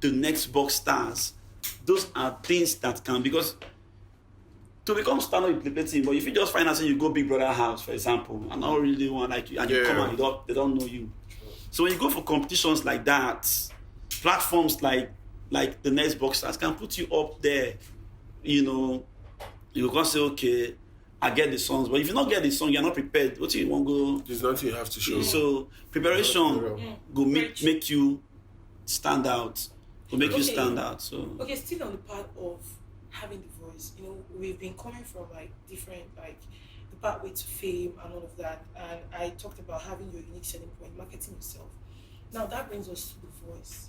Speaker 4: the Next Box Stars. Those are things that can, because to become star not implementing, but if you just find out you go Big Brother house, for example, and not really one like you, and you come and they don't know you. So when you go for competitions like that, platforms like the Next Box Stars can put you up there. You know, you can say, okay, I get the songs, but if you not get the song, you're not prepared. What do you want go?
Speaker 2: There's nothing you have to show.
Speaker 4: So preparation go make you stand out. Will make you stand out. So
Speaker 1: okay, still on the part of having the voice, you know, we've been coming from like different like the pathway to fame and all of that, and I talked about having your unique selling point, marketing yourself. Now that brings us to the voice.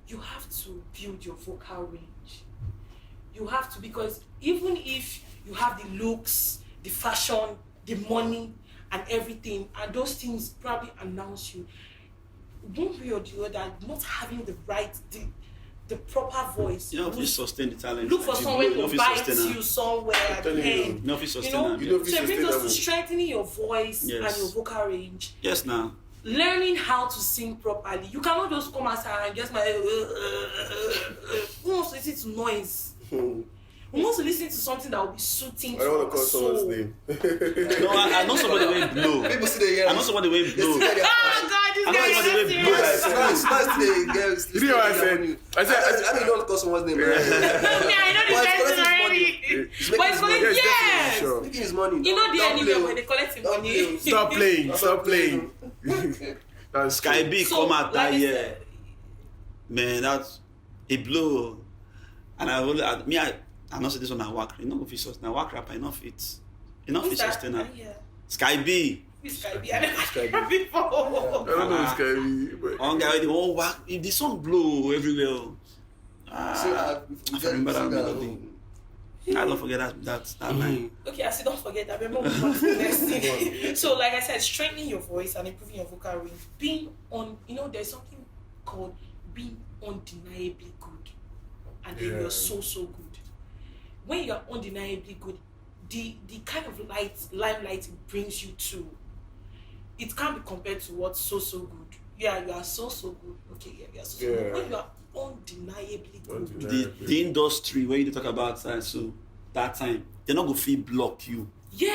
Speaker 1: You have to build your vocal range. You have to, because even if you have the looks, the fashion, the money, and everything, and those things probably announce you, one way or the other, not having the right, the proper voice.
Speaker 4: you know if you sustain the talent.
Speaker 1: Look for someone
Speaker 4: you know
Speaker 1: who
Speaker 4: if you
Speaker 1: bites
Speaker 4: sustain
Speaker 1: you somewhere at the
Speaker 2: telling you.
Speaker 1: end.
Speaker 4: You know if you sustain
Speaker 1: You know,
Speaker 4: am.
Speaker 2: You know if you
Speaker 1: so it brings us to
Speaker 2: sustain
Speaker 1: strengthening your voice
Speaker 4: Yes.
Speaker 1: and your vocal range.
Speaker 4: Yes, now.
Speaker 1: Learning how to sing properly. You cannot just come outside and just who wants to listen to noise? Who wants to listen to something that will be soothing
Speaker 2: I
Speaker 1: to
Speaker 2: don't want
Speaker 1: our
Speaker 2: to call someone's
Speaker 1: soul?
Speaker 2: name.
Speaker 4: No, I know somebody will blow.
Speaker 3: People see the
Speaker 4: I know somebody will blow.
Speaker 1: Oh God, this
Speaker 4: I know
Speaker 1: guy
Speaker 4: somebody
Speaker 1: is
Speaker 4: will
Speaker 1: serious.
Speaker 4: blow.
Speaker 3: It's nice today, girls.
Speaker 2: You know what I said? I said,
Speaker 3: I know you don't call someone's name.
Speaker 1: Me, I know
Speaker 3: But
Speaker 1: the
Speaker 3: it's
Speaker 1: person
Speaker 3: collecting
Speaker 1: already.
Speaker 3: He's
Speaker 1: But
Speaker 3: making
Speaker 1: it's
Speaker 3: his money.
Speaker 1: going,
Speaker 2: yes, definitely,
Speaker 1: yes.
Speaker 2: sure.
Speaker 3: Making his money.
Speaker 1: You know the
Speaker 3: Don't
Speaker 1: anywhere
Speaker 3: play.
Speaker 1: where they collecting
Speaker 3: Don't
Speaker 1: money.
Speaker 3: play.
Speaker 2: Stop playing, stop playing. That's
Speaker 4: Sky
Speaker 2: true.
Speaker 4: B
Speaker 1: So,
Speaker 4: come out
Speaker 1: like
Speaker 4: that
Speaker 1: I
Speaker 4: year.
Speaker 1: said,
Speaker 4: Man, that's a blow. And I will I know say this one I work. You know if it's now work rapper, enough it's enough
Speaker 1: who's
Speaker 4: is
Speaker 1: that?
Speaker 4: sustainable.
Speaker 1: Yeah.
Speaker 4: Sky B.
Speaker 1: Who's Sky B? I never
Speaker 2: Sky B.
Speaker 1: heard before.
Speaker 2: I don't know Sky B, but
Speaker 4: One guy with the whole work. If the song blow everywhere. I remember that melody. I don't forget that line.
Speaker 1: Okay, I said don't forget that. Remember what's the next thing. So, like I said, strengthening your voice and improving your vocal range. Being on, you know, there's something called being undeniably good, and then
Speaker 2: Yeah.
Speaker 1: you're so good. When you're undeniably good, the kind of limelight it brings you to, it can't be compared to what's so good. Yeah, you are so good. Okay, yeah, you are so good.
Speaker 2: Yeah.
Speaker 1: When you are undeniably good,
Speaker 4: The industry where you talk about so that time they're not gonna feel block you.
Speaker 1: yeah.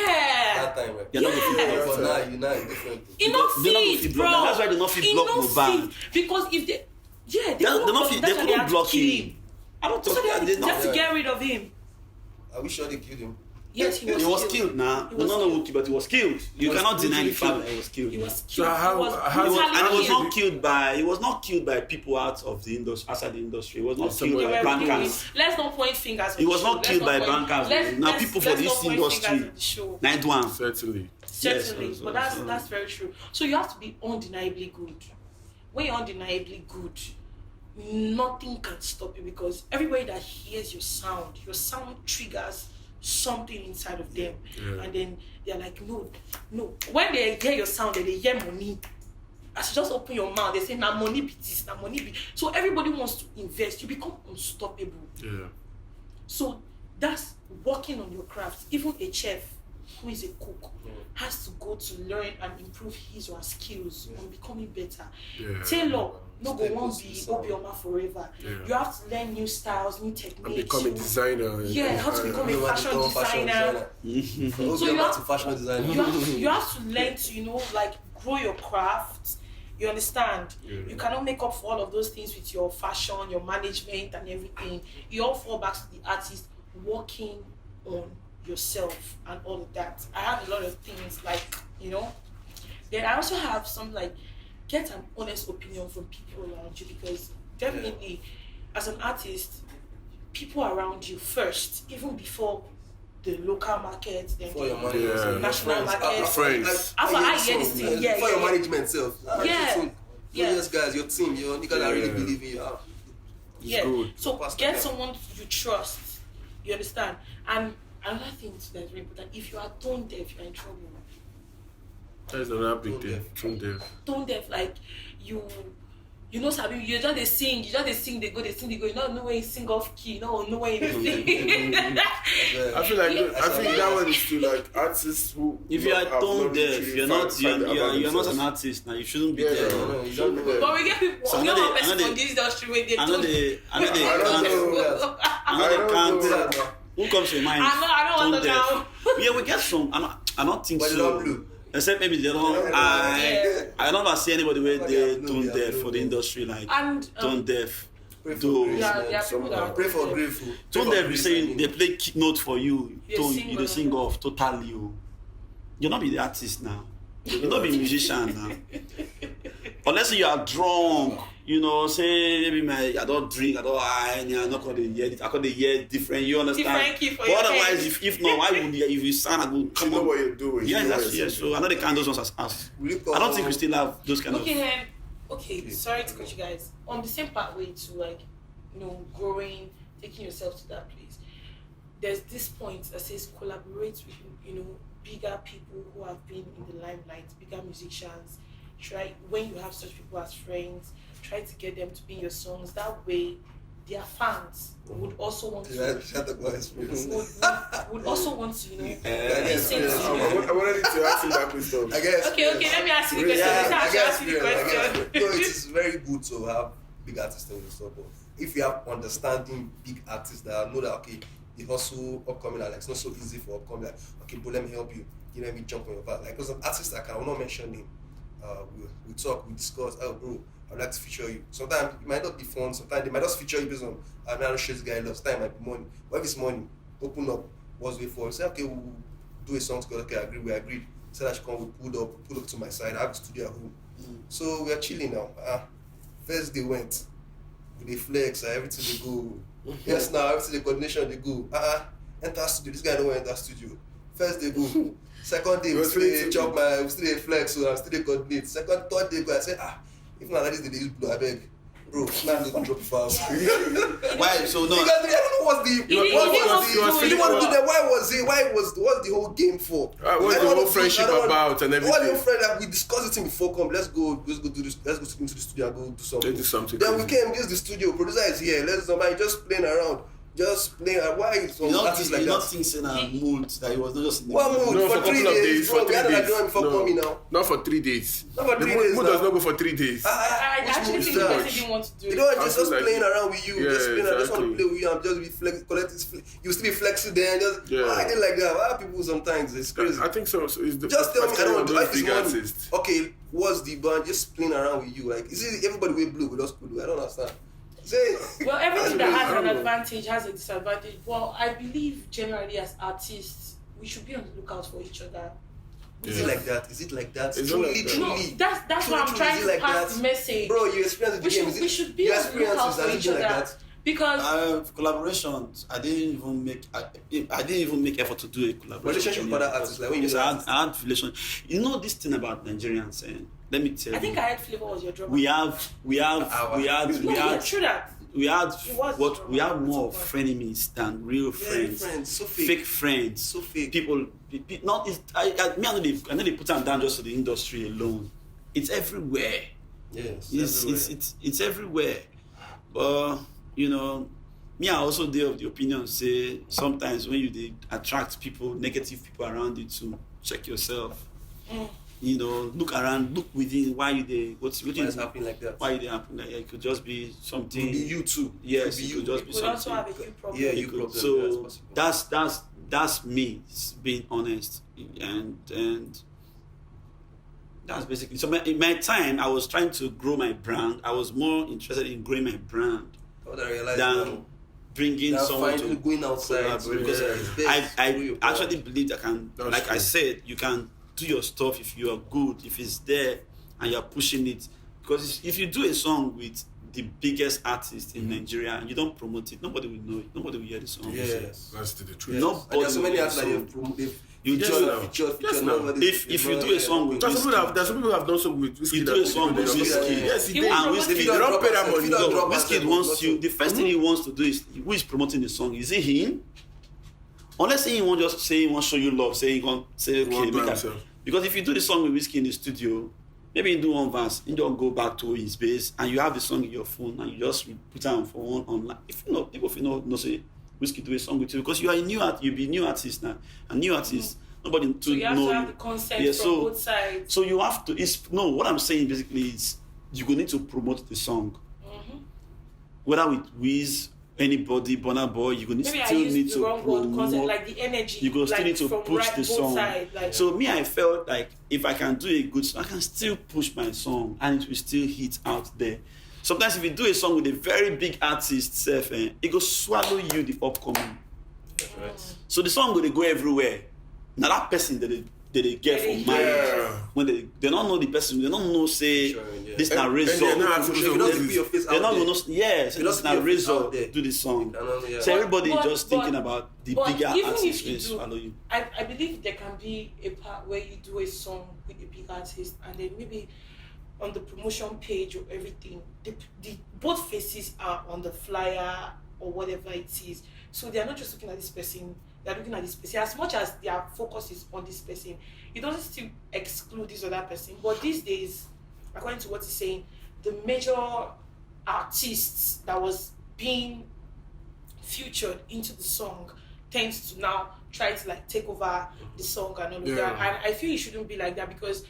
Speaker 3: That time, right?
Speaker 4: They're not gonna feel
Speaker 1: Yes.
Speaker 4: block
Speaker 3: But now you're not different.
Speaker 1: It not
Speaker 4: They're not gonna
Speaker 1: fit,
Speaker 4: fit
Speaker 1: bro.
Speaker 4: block. That's why they not fit
Speaker 1: It
Speaker 4: block
Speaker 1: not
Speaker 4: Mohbad.
Speaker 1: fit. Because if they, yeah,
Speaker 4: They're not fit. They
Speaker 1: that's why
Speaker 4: couldn't
Speaker 1: have to
Speaker 4: block
Speaker 1: kill
Speaker 4: him. I don't
Speaker 1: So
Speaker 4: talk.
Speaker 1: they
Speaker 4: I
Speaker 1: have,
Speaker 4: did
Speaker 1: they have
Speaker 4: not.
Speaker 1: to get rid of him.
Speaker 3: Are we sure they killed him?
Speaker 1: Yes, he was.
Speaker 4: He was killed now.
Speaker 1: He
Speaker 4: No,
Speaker 1: was
Speaker 4: no,
Speaker 1: killed.
Speaker 4: but he was killed. You
Speaker 1: was
Speaker 4: cannot deny the
Speaker 1: brutally
Speaker 4: fact that he was killed.
Speaker 1: He was
Speaker 2: So
Speaker 1: killed.
Speaker 2: how-
Speaker 1: he was
Speaker 2: how-
Speaker 4: He was,
Speaker 1: brutally
Speaker 4: and he was
Speaker 1: killed.
Speaker 4: not killed by. He was not killed by people out of the industry, outside the industry. He was not killed
Speaker 2: Somebody
Speaker 4: by
Speaker 1: They were doing-
Speaker 4: bankers.
Speaker 1: Let's not point fingers. On
Speaker 4: He
Speaker 1: the
Speaker 4: was
Speaker 1: show.
Speaker 4: not
Speaker 1: Let's
Speaker 4: killed by
Speaker 1: point-
Speaker 4: bankers.
Speaker 1: let's-
Speaker 4: Now
Speaker 1: let's-
Speaker 4: people for
Speaker 1: let's
Speaker 4: this
Speaker 1: not point
Speaker 4: industry.
Speaker 1: fingers on the show.
Speaker 4: Ninth one.
Speaker 2: certainly.
Speaker 1: Certainly,
Speaker 4: Yes, so-
Speaker 1: but that's
Speaker 4: so-
Speaker 1: that's very true. So you have to be undeniably good. When you're undeniably good, nothing can stop you, because everybody that hears your sound triggers something inside of them,
Speaker 2: Yeah.
Speaker 1: and then they're like, no. When they hear your sound, they hear money. As you just open your mouth, they say, "Na money be this, na money be." So everybody wants to invest. You become unstoppable.
Speaker 2: Yeah.
Speaker 1: So that's working on your craft. Even a chef who is a cook has to go to learn and improve his or her skills on becoming better.
Speaker 2: Yeah.
Speaker 1: Tailor no go
Speaker 3: Stay
Speaker 1: won't
Speaker 3: close to
Speaker 1: be
Speaker 3: the sound.
Speaker 1: Obioma forever.
Speaker 2: Yeah.
Speaker 1: You have to learn new styles, new techniques.
Speaker 2: And become a
Speaker 1: you-
Speaker 2: designer.
Speaker 1: Yeah, how to become a
Speaker 3: You want to
Speaker 1: fashion
Speaker 3: become
Speaker 1: designer.
Speaker 3: So
Speaker 1: So
Speaker 3: you
Speaker 1: you
Speaker 3: have
Speaker 1: have-
Speaker 3: to fashion designer.
Speaker 1: You have to learn to, like grow your craft. You understand?
Speaker 2: Yeah.
Speaker 1: You cannot make up for all of those things with your fashion, your management, and everything. You all fall back to the artist working on yourself and all of that. I have a lot of things Then I also have some get an honest opinion from people around you, because definitely as an artist, people around you first, even before the local market, then
Speaker 3: For your
Speaker 1: the
Speaker 3: money,
Speaker 2: Yeah.
Speaker 3: your
Speaker 1: national
Speaker 3: friends.
Speaker 1: market.
Speaker 2: Friends.
Speaker 1: After I hear this thing, yeah,
Speaker 3: For your
Speaker 1: yeah.
Speaker 3: management self.
Speaker 1: Yeah.
Speaker 3: Yes, guys, your team, your niggas that really
Speaker 2: Yeah.
Speaker 3: believe in you.
Speaker 1: Yeah.
Speaker 2: good.
Speaker 1: So
Speaker 3: Pastor,
Speaker 1: get
Speaker 3: yeah.
Speaker 1: someone you trust. You understand? And another thing that's very important: if you are tone deaf, you're in trouble.
Speaker 2: That's another big
Speaker 3: Tone
Speaker 2: thing.
Speaker 3: deaf.
Speaker 2: Tone deaf.
Speaker 1: Tone deaf, you know, Sabi, you just they sing, they go, you don't know when you sing off key, you don't know when you sing.
Speaker 2: I feel like that one is to artists who.
Speaker 4: If you are
Speaker 2: have
Speaker 4: tone
Speaker 2: not
Speaker 4: deaf,
Speaker 2: really
Speaker 4: you're
Speaker 2: found-
Speaker 4: not
Speaker 2: found
Speaker 4: you're,
Speaker 2: about
Speaker 4: you're, you're not an
Speaker 2: themselves.
Speaker 4: artist now. You shouldn't be
Speaker 2: Yeah,
Speaker 4: there.
Speaker 2: no,
Speaker 3: you
Speaker 2: shouldn't
Speaker 3: don't
Speaker 2: be there.
Speaker 1: But we get people,
Speaker 4: So
Speaker 1: we
Speaker 4: I
Speaker 1: get
Speaker 4: know
Speaker 1: one
Speaker 4: they-
Speaker 1: person
Speaker 4: I know
Speaker 1: from this industry where they
Speaker 4: I know
Speaker 1: don't.
Speaker 4: they
Speaker 2: I don't know.
Speaker 4: I know they can't.
Speaker 3: know.
Speaker 4: Who comes to your mind?
Speaker 1: I don't want to
Speaker 4: Tone
Speaker 1: know.
Speaker 4: deaf. Yeah, we get some. I don't think
Speaker 3: But they
Speaker 4: so.
Speaker 3: don't blue.
Speaker 4: Except maybe they don't.
Speaker 1: Yeah.
Speaker 4: I don't ever see anybody where
Speaker 3: But
Speaker 4: they
Speaker 3: they are blue,
Speaker 4: tone
Speaker 3: they are
Speaker 4: deaf
Speaker 3: blue,
Speaker 4: for the
Speaker 3: blue.
Speaker 4: industry like
Speaker 1: And
Speaker 4: tone deaf.
Speaker 3: Pray for
Speaker 4: Those.
Speaker 3: grace,
Speaker 1: Yeah,
Speaker 3: man.
Speaker 1: there are people that are
Speaker 3: Pray for
Speaker 1: there.
Speaker 3: grateful.
Speaker 4: Don't they be saying they play note for you,
Speaker 1: They
Speaker 4: so
Speaker 1: sing
Speaker 4: you they
Speaker 1: on
Speaker 4: sing
Speaker 1: it.
Speaker 4: off totally. You not be the artist now. You not be musician now. Unless you are drunk, say maybe I don't drink, I don't high, and I'm not gonna hear it. I gonna hear different. You understand?
Speaker 1: Different key for
Speaker 4: But
Speaker 1: your
Speaker 4: otherwise,
Speaker 1: head.
Speaker 4: if not, why would you? If you sound, I go
Speaker 2: You
Speaker 4: come
Speaker 2: know
Speaker 4: on.
Speaker 2: what you're doing.
Speaker 4: Yeah,
Speaker 2: you know what
Speaker 4: that's
Speaker 2: you're
Speaker 4: yes.
Speaker 2: saying.
Speaker 4: So I know they count those ones as us.
Speaker 3: Will you
Speaker 4: I don't think
Speaker 3: call-
Speaker 4: we still have those kind of.
Speaker 1: Okay, sorry to cut you guys. On the same pathway to growing, taking yourself to that place. There's this point that says collaborate with bigger people who have been in the limelight, bigger musicians. Try when you have such people as friends, try to get them to be in your songs. That way, their fans would also want to
Speaker 3: Shut up, guys.
Speaker 1: would also want to
Speaker 3: Yes,
Speaker 1: listen
Speaker 3: yes.
Speaker 1: to
Speaker 2: I
Speaker 1: you.
Speaker 2: wanted to ask you that question.
Speaker 3: I guess.
Speaker 1: Okay, let me ask you the
Speaker 2: Really?
Speaker 1: question.
Speaker 3: Yeah,
Speaker 1: Let's
Speaker 3: I guess.
Speaker 1: ask you the
Speaker 3: I guess.
Speaker 1: question.
Speaker 3: No, it is very good to have big artists in your stuff. But if you have understanding big artists that know that okay, the hustle upcoming, like it's not so easy for upcoming. Like okay, but let me help you. Let me jump on your back. Like because an artist I will not mention him. We talk, we discuss. Oh, bro, I'd like to feature you. Sometimes it might not be fun. Sometimes they might just feature you based on I don't show this guy loves time. Might be money. But if it's money, open up. What's way for? Say okay, we'll do a song together. Okay, I agree. We agreed. Said I should come. We pull up to my side. I have a studio at home. So we are chilling now. First they went. They flex. Everything they go. Yes, now everything the coordination they go. Enter studio. This guy don't want to enter studio. First they go. Second day, we still dey chop we still dey flex, so I still dey coordinate. Third day, go I say, if not like this, they use blue, I beg. Bro, now I'm gonna drop it fast.
Speaker 4: Why? So no.
Speaker 3: Because I don't know what's the what's the whole game for?
Speaker 2: What's the whole friendship about and everything?
Speaker 3: What your friend that we discussed it before come, let's go do this, let's go into the studio and go do something.
Speaker 2: Let's do something
Speaker 3: Then we
Speaker 2: crazy.
Speaker 3: came, this is the studio, producer is here, let's somebody just playing around. Just playing why some artists like that?
Speaker 4: think saying a mood that he was not just in the
Speaker 3: One mood
Speaker 2: No,
Speaker 3: for
Speaker 2: for
Speaker 3: 3
Speaker 2: couple of
Speaker 3: days,
Speaker 2: days,
Speaker 3: bro.
Speaker 2: for
Speaker 3: We had
Speaker 2: 3
Speaker 3: an
Speaker 2: days.
Speaker 3: agreement before coming now.
Speaker 2: Not for 3 days.
Speaker 3: Not for
Speaker 2: The
Speaker 3: 3
Speaker 2: mood
Speaker 3: days
Speaker 2: does
Speaker 3: now.
Speaker 2: not go for 3 days.
Speaker 1: I
Speaker 3: Which
Speaker 1: actually
Speaker 3: mood
Speaker 1: think
Speaker 3: is
Speaker 1: the
Speaker 3: that?
Speaker 1: person didn't want to do
Speaker 3: You
Speaker 1: it.
Speaker 3: don't
Speaker 2: I
Speaker 3: just
Speaker 2: feel like
Speaker 3: playing
Speaker 2: it.
Speaker 3: around with you,
Speaker 2: Yeah,
Speaker 3: just playing, I just want to
Speaker 2: exactly.
Speaker 3: play with you and just be collect this, you still be flexing there and just,
Speaker 2: Yeah.
Speaker 3: I did like that. Why people sometimes, it's crazy.
Speaker 2: I think so. It's the,
Speaker 3: Just tell me, I don't want to,
Speaker 2: those
Speaker 3: like, it's
Speaker 2: big
Speaker 3: money.
Speaker 2: artists.
Speaker 3: Okay, what's the band just playing around with you? Like, is it everybody wear blue, we just could do? I don't understand. Say,
Speaker 1: Well, everything that has
Speaker 2: I
Speaker 1: an
Speaker 2: don't know.
Speaker 1: advantage has a disadvantage. Well, I believe generally as artists, we should be on the lookout for each other.
Speaker 3: is it like that? Is it like that?
Speaker 2: It's
Speaker 3: Truly,
Speaker 2: not like that.
Speaker 1: No,
Speaker 3: truly.
Speaker 1: that's what I'm
Speaker 3: Truly,
Speaker 1: trying
Speaker 3: is
Speaker 1: to
Speaker 3: it like
Speaker 1: pass
Speaker 3: that?
Speaker 1: the message.
Speaker 3: Bro, you experience the
Speaker 1: we
Speaker 3: game.
Speaker 1: should,
Speaker 3: Is it,
Speaker 1: we should be
Speaker 3: your
Speaker 1: on the lookout
Speaker 3: experiences
Speaker 1: for
Speaker 3: are
Speaker 1: each
Speaker 3: living
Speaker 1: other.
Speaker 3: like that?
Speaker 1: Because
Speaker 4: collaborations. I didn't even make effort to do a collaboration.
Speaker 3: Relationship with other artists, like when you
Speaker 4: yes,
Speaker 3: do
Speaker 4: I had relation. You know this thing about Nigerians, let me tell
Speaker 1: I
Speaker 4: you.
Speaker 1: think I had Flavor was your drummer.
Speaker 4: we had
Speaker 1: True that.
Speaker 4: we had
Speaker 1: It was
Speaker 4: what
Speaker 1: true.
Speaker 4: we have more
Speaker 1: It's
Speaker 4: frenemies than real friends.
Speaker 3: friends, so fake.
Speaker 4: Fake friends.
Speaker 3: So fake.
Speaker 4: People not it's, I know they put them down just to the industry alone. It's everywhere.
Speaker 3: Yes,
Speaker 4: It's everywhere. But me I also dey of the opinion say sometimes when you dey attract people, negative people around you, to check yourself. Look around, look within. Why you dey? What
Speaker 3: is happening like that?
Speaker 4: Why you dey happen like that? It could just be something.
Speaker 3: Could be you too.
Speaker 4: Yes,
Speaker 3: Could be
Speaker 4: it could just be
Speaker 1: We could also
Speaker 4: something.
Speaker 1: have a few problems.
Speaker 3: Yeah,
Speaker 4: It
Speaker 3: you
Speaker 4: could-
Speaker 3: problem,
Speaker 4: so
Speaker 3: that's possible.
Speaker 4: that's me being honest, and that's basically. So in my time, I was trying to grow my brand. I was more interested in growing my brand
Speaker 3: What I realized
Speaker 4: than bringing
Speaker 3: now,
Speaker 4: someone
Speaker 3: finally
Speaker 4: to
Speaker 3: going outside
Speaker 4: collaborate.
Speaker 3: to,
Speaker 4: Because
Speaker 3: it's best to grow your
Speaker 4: I
Speaker 3: brand.
Speaker 4: actually believe I can,
Speaker 2: That's
Speaker 4: like I
Speaker 2: true.
Speaker 4: said, you can do your stuff if you are good, if it's there and you're pushing it. Because if you do a song with the biggest artist in Nigeria and you don't promote it, nobody will know it. Nobody will hear the song.
Speaker 3: Yes.
Speaker 2: That's the truth.
Speaker 3: Yes.
Speaker 4: Nobody
Speaker 3: And there's so many
Speaker 4: will
Speaker 3: artists that
Speaker 4: hear
Speaker 3: they've
Speaker 4: You
Speaker 3: featured,
Speaker 4: just-
Speaker 3: featured,
Speaker 2: Yes,
Speaker 3: featured.
Speaker 2: now.
Speaker 3: Nobody-
Speaker 4: If you do a song with
Speaker 2: There's some people
Speaker 4: Wizkid,
Speaker 2: there's some people who have done some with Whiskey.
Speaker 4: You do a song with
Speaker 3: Wizkid.
Speaker 2: Yes, he
Speaker 1: He
Speaker 2: did.
Speaker 1: won't
Speaker 4: and
Speaker 1: promote
Speaker 4: Wizkid,
Speaker 1: it.
Speaker 2: They don't pay that money.
Speaker 3: If you don't drop
Speaker 4: Wizkid
Speaker 3: myself,
Speaker 4: wants
Speaker 3: nothing.
Speaker 4: you. The first thing he wants to do is, who is promoting the song? Is it him? Unless he won't just say he wants to show you love, say he won't say okay,
Speaker 2: won't do
Speaker 4: make
Speaker 2: himself.
Speaker 4: because if you do the song with Wizkid in the studio, maybe you do one verse, you don't go back to his base, and you have the song in your phone, and you just put it on for one online. If you know, people if you know say Wizkid do a song with you because you are a new art, you'll be a new artist now, a new artist. Nobody
Speaker 1: So you have
Speaker 4: know
Speaker 1: to have
Speaker 4: you.
Speaker 1: the consent
Speaker 4: Yeah,
Speaker 1: from
Speaker 4: so-
Speaker 1: both sides.
Speaker 4: So you have to. What I'm saying basically is you go need to promote the song, whether with Wiz, anybody, Burna Boy, you go need
Speaker 1: Maybe I
Speaker 4: still need
Speaker 1: used the
Speaker 4: to
Speaker 1: wrong word, consent,
Speaker 4: promote.
Speaker 1: like the energy.
Speaker 4: You go still
Speaker 1: like
Speaker 4: need to
Speaker 1: from
Speaker 4: push the
Speaker 1: both
Speaker 4: song.
Speaker 1: sides, like,
Speaker 4: So me, I felt like if I can do a good song, I can still push my song and it will still hit out there. Sometimes if you do a song with a very big artist, it go swallow you the upcoming.
Speaker 3: That's right.
Speaker 4: So the song will go everywhere. Now that person that they get from mind,
Speaker 2: Yeah.
Speaker 4: when they don't know the person, they don't know say
Speaker 3: Sure, yeah.
Speaker 4: this now
Speaker 2: And
Speaker 4: Razor.
Speaker 2: they're not asking
Speaker 3: If you don't put your face
Speaker 4: They're
Speaker 3: out
Speaker 4: not
Speaker 3: there,
Speaker 4: gonna yes,
Speaker 3: You don't
Speaker 4: this
Speaker 3: see
Speaker 4: now
Speaker 3: your face
Speaker 4: Razor
Speaker 3: out there.
Speaker 4: do the song.
Speaker 3: yeah.
Speaker 4: So everybody
Speaker 1: But-
Speaker 4: just
Speaker 1: but-
Speaker 4: thinking about the
Speaker 1: but
Speaker 4: bigger
Speaker 1: even
Speaker 4: artists
Speaker 1: if you
Speaker 4: will
Speaker 1: do-
Speaker 4: swallow you.
Speaker 1: I believe there can be a part where you do a song with a big artist and then maybe on the promotion page or everything, the both faces are on the flyer or whatever it is. So they are not just looking at this person, they are looking at this person. As much as their focus is on this person, it doesn't still exclude this other person. But these days, according to what he's saying, the major artists that was being featured into the song tends to now try to like take over the song and all of
Speaker 2: Yeah.
Speaker 1: that. And I feel it shouldn't be like that because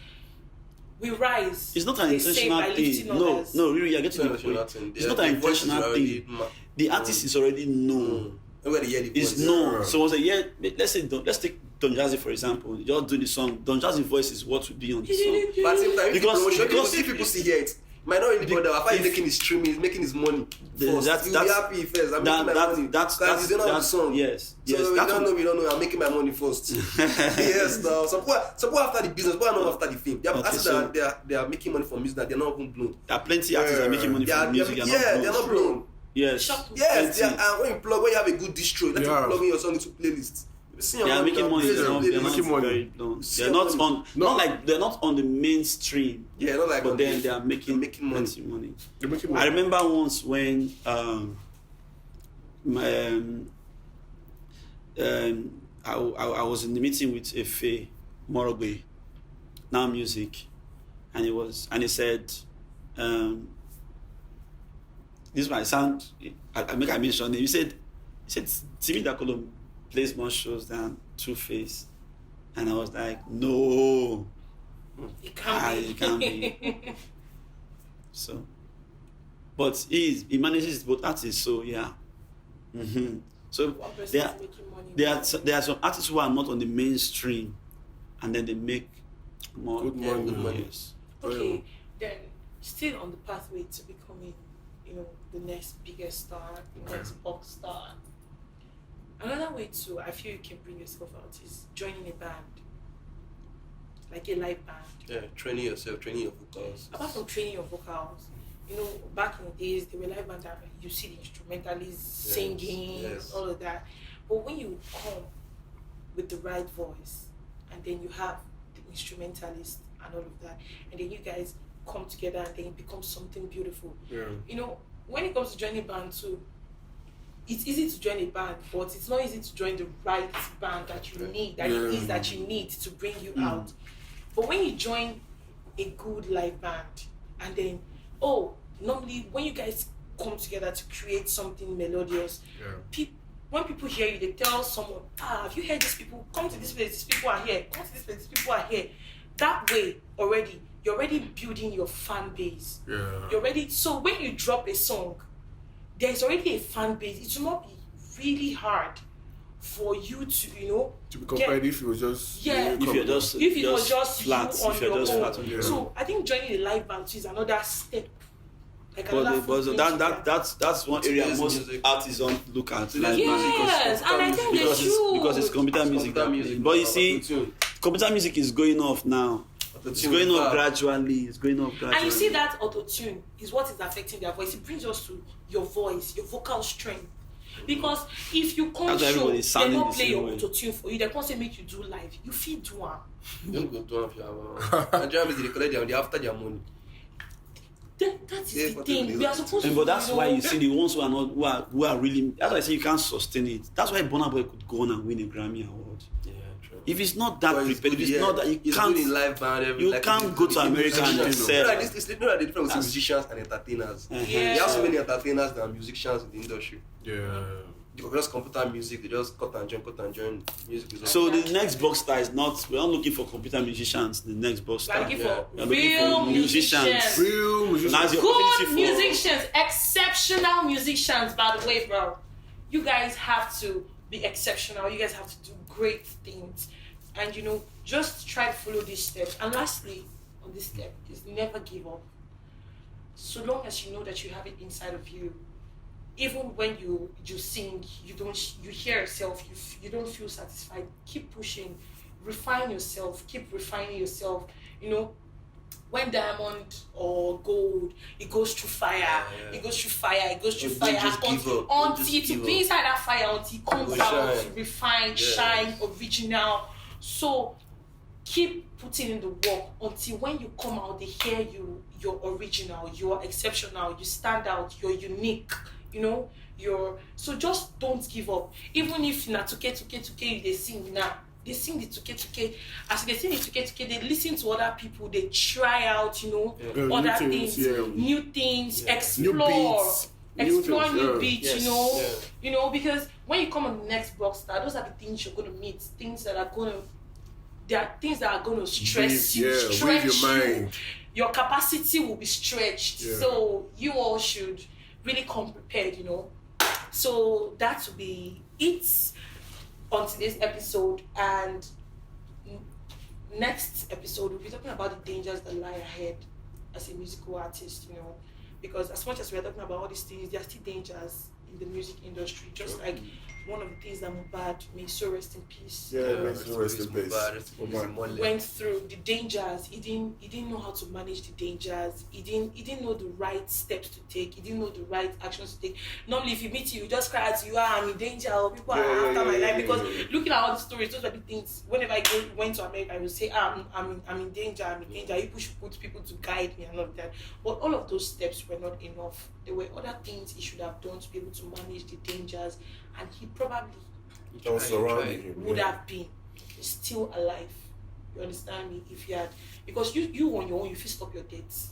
Speaker 1: we rise.
Speaker 4: It's not an
Speaker 1: they say,
Speaker 4: intentional
Speaker 1: by
Speaker 4: thing.
Speaker 1: lifting
Speaker 4: No,
Speaker 1: others.
Speaker 4: no, really, you're getting the
Speaker 3: Intentional
Speaker 4: point.
Speaker 3: thing.
Speaker 4: It's
Speaker 3: The-
Speaker 4: not an
Speaker 3: the voice is
Speaker 4: intentional
Speaker 3: already
Speaker 4: thing. The artist is already known.
Speaker 3: Everybody hear the
Speaker 4: It's
Speaker 3: voice.
Speaker 4: known. So once a year, let's take Don Jazzy for example. You just do the song. Don Jazzy's voice is what will be on the song.
Speaker 3: But at the same time,
Speaker 4: Because-
Speaker 3: if people see hear it, might not really bother. After he's making his streaming, he's making his money first.
Speaker 4: That's-
Speaker 3: He'll be
Speaker 4: that's-
Speaker 3: happy first. I'm making my money.
Speaker 4: That's
Speaker 3: Because he's not the song.
Speaker 4: yes,
Speaker 3: So
Speaker 4: yes.
Speaker 3: we
Speaker 4: That's
Speaker 3: don't
Speaker 4: what-
Speaker 3: know. I'm making my money first. Yes, now some people after the business, but not after the fame. There are
Speaker 4: Okay,
Speaker 3: artists
Speaker 4: so-
Speaker 3: that they are making money from music that they're not even blown.
Speaker 4: There are plenty artists that are making money from music. and
Speaker 3: They're not blown.
Speaker 4: Yes.
Speaker 1: Shocked me.
Speaker 3: Yes,
Speaker 4: Plenty.
Speaker 3: and when you have a good distro, let you
Speaker 2: Yeah.
Speaker 3: plug in your song into playlist. You see your
Speaker 4: They are
Speaker 3: money
Speaker 4: making
Speaker 3: now,
Speaker 4: money.
Speaker 3: praise
Speaker 4: They're
Speaker 3: your
Speaker 4: not,
Speaker 3: playlist.
Speaker 4: they're not
Speaker 2: making money.
Speaker 4: very known.
Speaker 3: See
Speaker 4: They're
Speaker 3: your
Speaker 4: not
Speaker 3: money.
Speaker 4: on.
Speaker 2: No.
Speaker 4: Not like they're not on the mainstream.
Speaker 3: Yeah, not like
Speaker 4: But
Speaker 3: on
Speaker 4: then
Speaker 3: the-
Speaker 4: they are making
Speaker 3: making money.
Speaker 4: plenty money.
Speaker 2: They're making
Speaker 4: I
Speaker 2: money.
Speaker 4: remember once when I was in the meeting with Efe Morogbe, Now Music, and he said, this might sound, I mention it. He said Timi Dakolo plays more shows than Two-Face, and I was like, no,
Speaker 1: It can't be.
Speaker 4: it can't be. So, but he manages both artists, so yeah. So
Speaker 1: One person
Speaker 4: there
Speaker 1: is making money.
Speaker 4: there are some artists who are not on the mainstream, and then they make more
Speaker 2: Good money.
Speaker 3: good money.
Speaker 4: Yes.
Speaker 1: Okay, then still on the pathway to becoming, the next biggest star, the next pop star. Another way to I feel you can bring yourself out is joining a band, like a live band.
Speaker 3: Yeah, training yourself, training your vocals.
Speaker 1: Apart from training your vocals, back in the days, there were live bands that you see the instrumentalists
Speaker 3: Yes,
Speaker 1: singing,
Speaker 3: yes.
Speaker 1: all of that. But when you come with the right voice, and then you have the instrumentalist and all of that, and then you guys come together and then it becomes something beautiful.
Speaker 2: Yeah.
Speaker 1: When it comes to joining band too, it's easy to join a band, but it's not easy to join the right band that you need, that it is that you need to bring you out. But when you join a good live band, and then, normally when you guys come together to create something melodious, when people hear you, they tell someone, have you heard these people? Come to this place, these people are here. Come to this place, these people are here. That way, you're already building your fan base.
Speaker 2: Yeah.
Speaker 1: You're ready. So when you drop a song, there's already a fan base. It will not be really hard for you to,
Speaker 2: To be compared if it was just
Speaker 1: Yeah.
Speaker 4: If you're just
Speaker 1: if it was just
Speaker 4: flat,
Speaker 1: you on
Speaker 4: if you're
Speaker 1: your
Speaker 4: just
Speaker 1: own.
Speaker 4: flat on your own.
Speaker 1: So I think joining a live band too is another step. Like
Speaker 4: But,
Speaker 1: another
Speaker 4: but
Speaker 1: footprint
Speaker 4: that's one area
Speaker 3: Today's
Speaker 4: most
Speaker 3: music.
Speaker 4: artists don't look at.
Speaker 3: Today's
Speaker 4: live
Speaker 3: music
Speaker 4: band.
Speaker 1: Yes, and I think they
Speaker 4: because
Speaker 1: should.
Speaker 4: it's computer music.
Speaker 3: Computer music.
Speaker 4: But you see,
Speaker 3: Auto-tune.
Speaker 4: computer music is going off now. It's going up gradually. It's going up gradually.
Speaker 1: And you see that auto-tune is what is affecting their voice. It brings us to your voice, your vocal strength. Because if you come
Speaker 4: That's why
Speaker 1: show,
Speaker 4: everybody's
Speaker 1: they
Speaker 4: sounding
Speaker 1: don't
Speaker 4: the
Speaker 1: play
Speaker 4: same
Speaker 1: your
Speaker 4: way.
Speaker 1: auto-tune for you. They can't say make you do live. You feel do one.
Speaker 3: Don't go to if you have Nigerian music, they collect them after their money.
Speaker 1: That is
Speaker 3: Yeah,
Speaker 1: the
Speaker 3: but
Speaker 1: thing.
Speaker 3: they-
Speaker 1: We are supposed to.
Speaker 4: But that's why you see the ones who are not who are really. That's why I say you can't sustain it. That's why Burna Boy could go on and win a Grammy award.
Speaker 3: Yeah, true.
Speaker 4: If it's not that
Speaker 3: But it's
Speaker 4: prepared, if
Speaker 3: good,
Speaker 4: it's not that you
Speaker 3: it's
Speaker 4: can't.
Speaker 3: good in live band,
Speaker 4: you
Speaker 3: like,
Speaker 4: can't
Speaker 3: it's-
Speaker 4: go to
Speaker 3: it's
Speaker 4: America and
Speaker 3: musicians.
Speaker 4: sell.
Speaker 3: You know, the difference between
Speaker 4: That's-
Speaker 3: musicians and entertainers.
Speaker 4: Uh-huh.
Speaker 1: Yeah.
Speaker 3: You have so many entertainers than musicians in the industry.
Speaker 2: Yeah.
Speaker 3: You just computer music, they just cut and join. Music is
Speaker 4: So
Speaker 3: all.
Speaker 4: the next box star is not. We're not looking for computer musicians. The next box
Speaker 1: We are
Speaker 4: star.
Speaker 1: looking
Speaker 3: Yeah.
Speaker 1: for
Speaker 4: We are looking
Speaker 1: real
Speaker 4: for musicians.
Speaker 1: musicians.
Speaker 2: Real musicians.
Speaker 4: That's your
Speaker 1: Good
Speaker 4: opportunity for-
Speaker 1: musicians, exceptional musicians, by the way, bro. You guys have to be exceptional. You guys have to do great things. And just try to follow these steps. And lastly, on this step is never give up. so long as you know that you have it inside of you, even when you sing, you hear yourself, you don't feel satisfied. Keep pushing, refine yourself, keep refining yourself. You know, when diamond or gold, it goes through fire, it goes through fire, it goes through
Speaker 3: Don't
Speaker 1: fire
Speaker 3: just give up. Don't just
Speaker 1: until to
Speaker 3: give
Speaker 1: be
Speaker 3: up.
Speaker 1: inside that fire until it comes
Speaker 3: Will
Speaker 1: out,
Speaker 3: shine.
Speaker 1: refined, shine, original. So keep putting in the work until when you come out, they hear you. You're original, you're exceptional, you stand out, you're unique. You know, so just don't give up. Even if na tuke they sing now. They sing the tuke. As they sing the tuke, they listen to other people. They try out, you know, other
Speaker 2: new
Speaker 1: things,
Speaker 2: things,
Speaker 1: new things,
Speaker 2: New
Speaker 1: explore,
Speaker 2: beats.
Speaker 1: explore
Speaker 2: things,
Speaker 1: new
Speaker 2: yeah.
Speaker 1: beats.
Speaker 3: Yes,
Speaker 1: You know,
Speaker 3: yeah.
Speaker 1: you know, because when you come on the next Blockstar, those are the things you're gonna meet. Things that are gonna, there are things that are gonna stress you,
Speaker 2: Breathe
Speaker 1: stretch
Speaker 2: your
Speaker 1: you.
Speaker 2: mind.
Speaker 1: Your capacity will be stretched.
Speaker 2: Yeah.
Speaker 1: So you all should really come prepared, you know. So that will be it on today's episode, and next episode we'll be talking about the dangers that lie ahead as a musical artist, you know, because as much as we're talking about all these things, there are still dangers in the music industry, just like one of the things that Mohbad, may so rest in peace,
Speaker 2: Yeah,
Speaker 1: you know,
Speaker 2: rest in peace.
Speaker 3: Mohbad.
Speaker 1: went through the dangers. He didn't know how to manage the dangers. He didn't know the right steps to take. He didn't know the right actions to take. Normally, if you meet you just cry out to you, I'm in danger, or people are after my life. Because looking at all the stories, those are the things. Whenever I went to America, I would say, I'm in danger. I'm in danger. You should put people to guide me and all of that. But all of those steps were not enough. There were other things he should have done to be able to manage the dangers, and he probably
Speaker 2: Don't surround him.
Speaker 1: would have been still alive. You understand me? If you had, because you on your own, you feel stop your dates.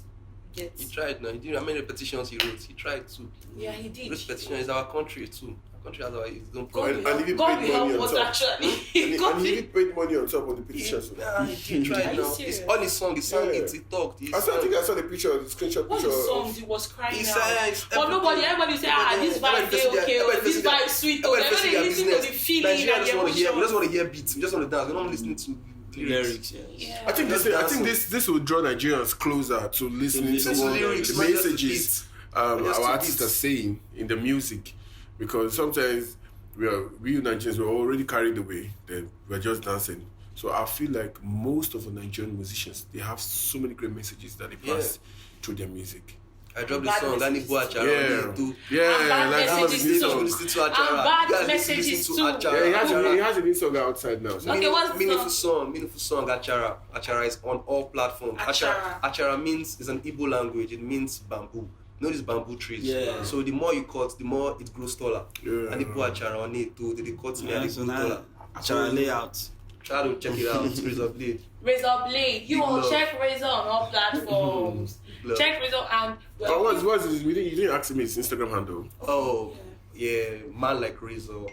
Speaker 1: Get?
Speaker 3: He tried now. He did how many petitions he wrote. He tried to.
Speaker 1: Yeah, he did.
Speaker 3: This petition is our country too. Our country has our its own
Speaker 1: God
Speaker 3: problem.
Speaker 1: will
Speaker 2: And he
Speaker 1: help. God
Speaker 2: paid
Speaker 1: will
Speaker 2: money
Speaker 1: help
Speaker 2: on
Speaker 1: us
Speaker 2: top.
Speaker 1: actually.
Speaker 2: And
Speaker 1: God
Speaker 2: he
Speaker 1: will-
Speaker 2: even paid money on top of the petition. So.
Speaker 3: Yeah, he tried
Speaker 1: Are you
Speaker 3: now.
Speaker 1: serious?
Speaker 3: It's on his song. He sang
Speaker 2: Yeah.
Speaker 3: it. He talked. He
Speaker 2: I think I saw the picture, the screenshot
Speaker 1: What's
Speaker 2: picture.
Speaker 1: the song?
Speaker 2: Of,
Speaker 1: He was crying
Speaker 3: He
Speaker 1: out.
Speaker 3: says
Speaker 1: But nobody, everybody say, this vibe is okay, or this vibe is sweet, or
Speaker 3: Everybody
Speaker 1: they listen to the
Speaker 3: business.
Speaker 1: feeling
Speaker 3: Nigeria
Speaker 1: and the
Speaker 3: just want to hear. We just
Speaker 1: emotion.
Speaker 3: want to hear beats. We just want to dance. We're not listening to lyrics.
Speaker 4: Yes.
Speaker 1: Yeah.
Speaker 2: I think this will draw Nigerians closer to listening to
Speaker 3: Listen to
Speaker 2: what
Speaker 3: lyrics,
Speaker 2: the
Speaker 3: not just
Speaker 2: messages
Speaker 3: beats.
Speaker 2: our
Speaker 3: Not just to
Speaker 2: artists
Speaker 3: beats.
Speaker 2: are saying in the music, because sometimes we Nigerians we're already carried away, then we're just dancing. So I feel like most of the Nigerian musicians, they have so many great messages that they pass through their music.
Speaker 3: I dropped the
Speaker 1: Bad
Speaker 3: song. Danny
Speaker 1: messages.
Speaker 3: Boachara.
Speaker 1: And bad
Speaker 2: like some of
Speaker 1: messages
Speaker 2: his
Speaker 1: too.
Speaker 2: songs.
Speaker 3: Listen to Achara.
Speaker 1: And bad
Speaker 3: You guys
Speaker 1: messages
Speaker 3: listen
Speaker 1: too.
Speaker 3: to Achara.
Speaker 2: Yeah, he
Speaker 3: Achara.
Speaker 2: has a new song outside now. So.
Speaker 1: Okay, what's the
Speaker 3: Meaningful song, Achara. Achara is on all platforms.
Speaker 1: Achara.
Speaker 3: Achara means, is an Igbo language. It means bamboo. You know these bamboo trees.
Speaker 4: Yeah.
Speaker 3: So the more you cut, the more it grows taller.
Speaker 2: Yeah.
Speaker 3: And they put Achara on it too. They cut me and
Speaker 4: Yeah,
Speaker 3: they
Speaker 4: so
Speaker 3: grow
Speaker 4: now,
Speaker 3: taller.
Speaker 4: Achara layout.
Speaker 3: Try to check it out. Razor Blade.
Speaker 1: Razor Blade. You
Speaker 3: Big
Speaker 1: all
Speaker 3: love.
Speaker 1: check Razor on all platforms.
Speaker 3: Love.
Speaker 1: Check Razor and
Speaker 2: But what's his, you didn't ask me his Instagram handle.
Speaker 3: Oh, yeah. Man like Razor.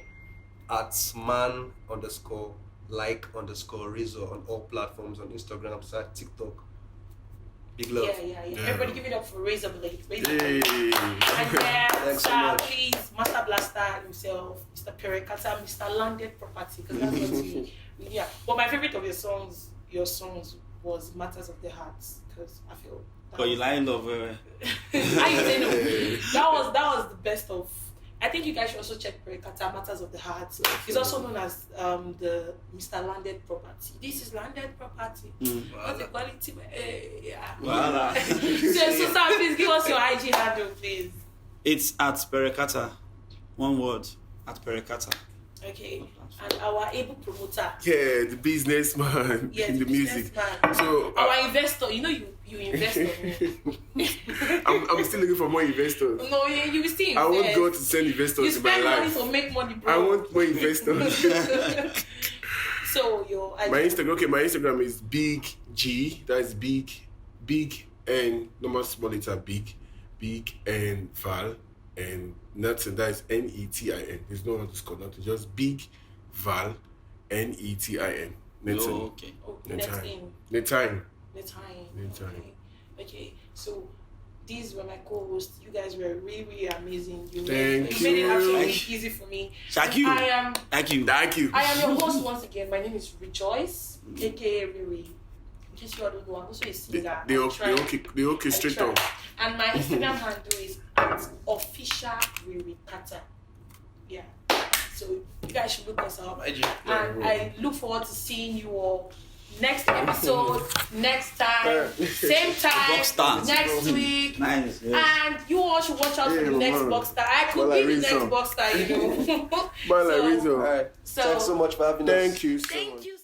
Speaker 3: At man _ like _ Razor on all platforms, on Instagram, TikTok. Big love.
Speaker 1: Yeah. Everybody give it up for Razor Blade. Razor
Speaker 2: Hey.
Speaker 1: Blade. And yeah,
Speaker 3: Thanks so
Speaker 1: sir,
Speaker 3: much.
Speaker 1: please, Master Blaster himself, Mr. Perekata, Mr. Landed Property, because that's what yeah. But my favorite of your songs was Matters of the Heart, because I feel.
Speaker 4: But you lie love.
Speaker 1: How you say no? That was the best of. I think you guys should also check Perekata, Matters of the Heart. He's also known as the Mr. Landed Property. This is Landed Property. What's the quality? Yeah.
Speaker 4: Voila.
Speaker 1: So Sam, please give us your IG handle, please.
Speaker 4: It's at Perekata. One word. At Perekata.
Speaker 1: Okay. And our able promoter.
Speaker 2: Yeah, the businessman
Speaker 1: Yes,
Speaker 2: in the music.
Speaker 1: businessman.
Speaker 2: So
Speaker 1: Our investor. You know you invest on me.
Speaker 2: I'm still looking for more investors.
Speaker 1: No, you will still invest.
Speaker 2: I want God to send
Speaker 1: You
Speaker 2: investors in my
Speaker 1: spend money
Speaker 2: life.
Speaker 1: to make money, bro.
Speaker 2: I want more investors.
Speaker 1: So your IG.
Speaker 2: My Instagram is Big G. That's big N, normal small letter big N Val, and Netin. That is Netin. There's no underscore, nothing. Just Big Val, Netin. Netin.
Speaker 4: Oh, okay.
Speaker 1: Oh, that's
Speaker 2: Netin.
Speaker 1: in.
Speaker 2: Netin.
Speaker 1: The time.
Speaker 2: Netin.
Speaker 1: Okay. So these were my co-hosts. You guys were really, really amazing. You
Speaker 2: Thank
Speaker 1: made it
Speaker 2: you.
Speaker 1: absolutely easy for me.
Speaker 4: Thank you.
Speaker 2: Thank you.
Speaker 1: I am your host once again. My name is Rejoice, aka Riri. case you all don't know, I'm also a singer.
Speaker 2: They okay straight
Speaker 1: I try.
Speaker 2: up.
Speaker 1: And my Instagram handle is @officialriripata. Yeah. So you guys should look us up. And I look forward to seeing you all next episode, next time, same time, next week.
Speaker 4: Nice. Yes.
Speaker 1: And you all should watch out for the next Boxstar. I could be the next Boxstar, you know.
Speaker 2: But like Rizzo.
Speaker 3: All right.
Speaker 1: So,
Speaker 3: thanks so much for having us.
Speaker 2: Thank you so much.
Speaker 1: thank you.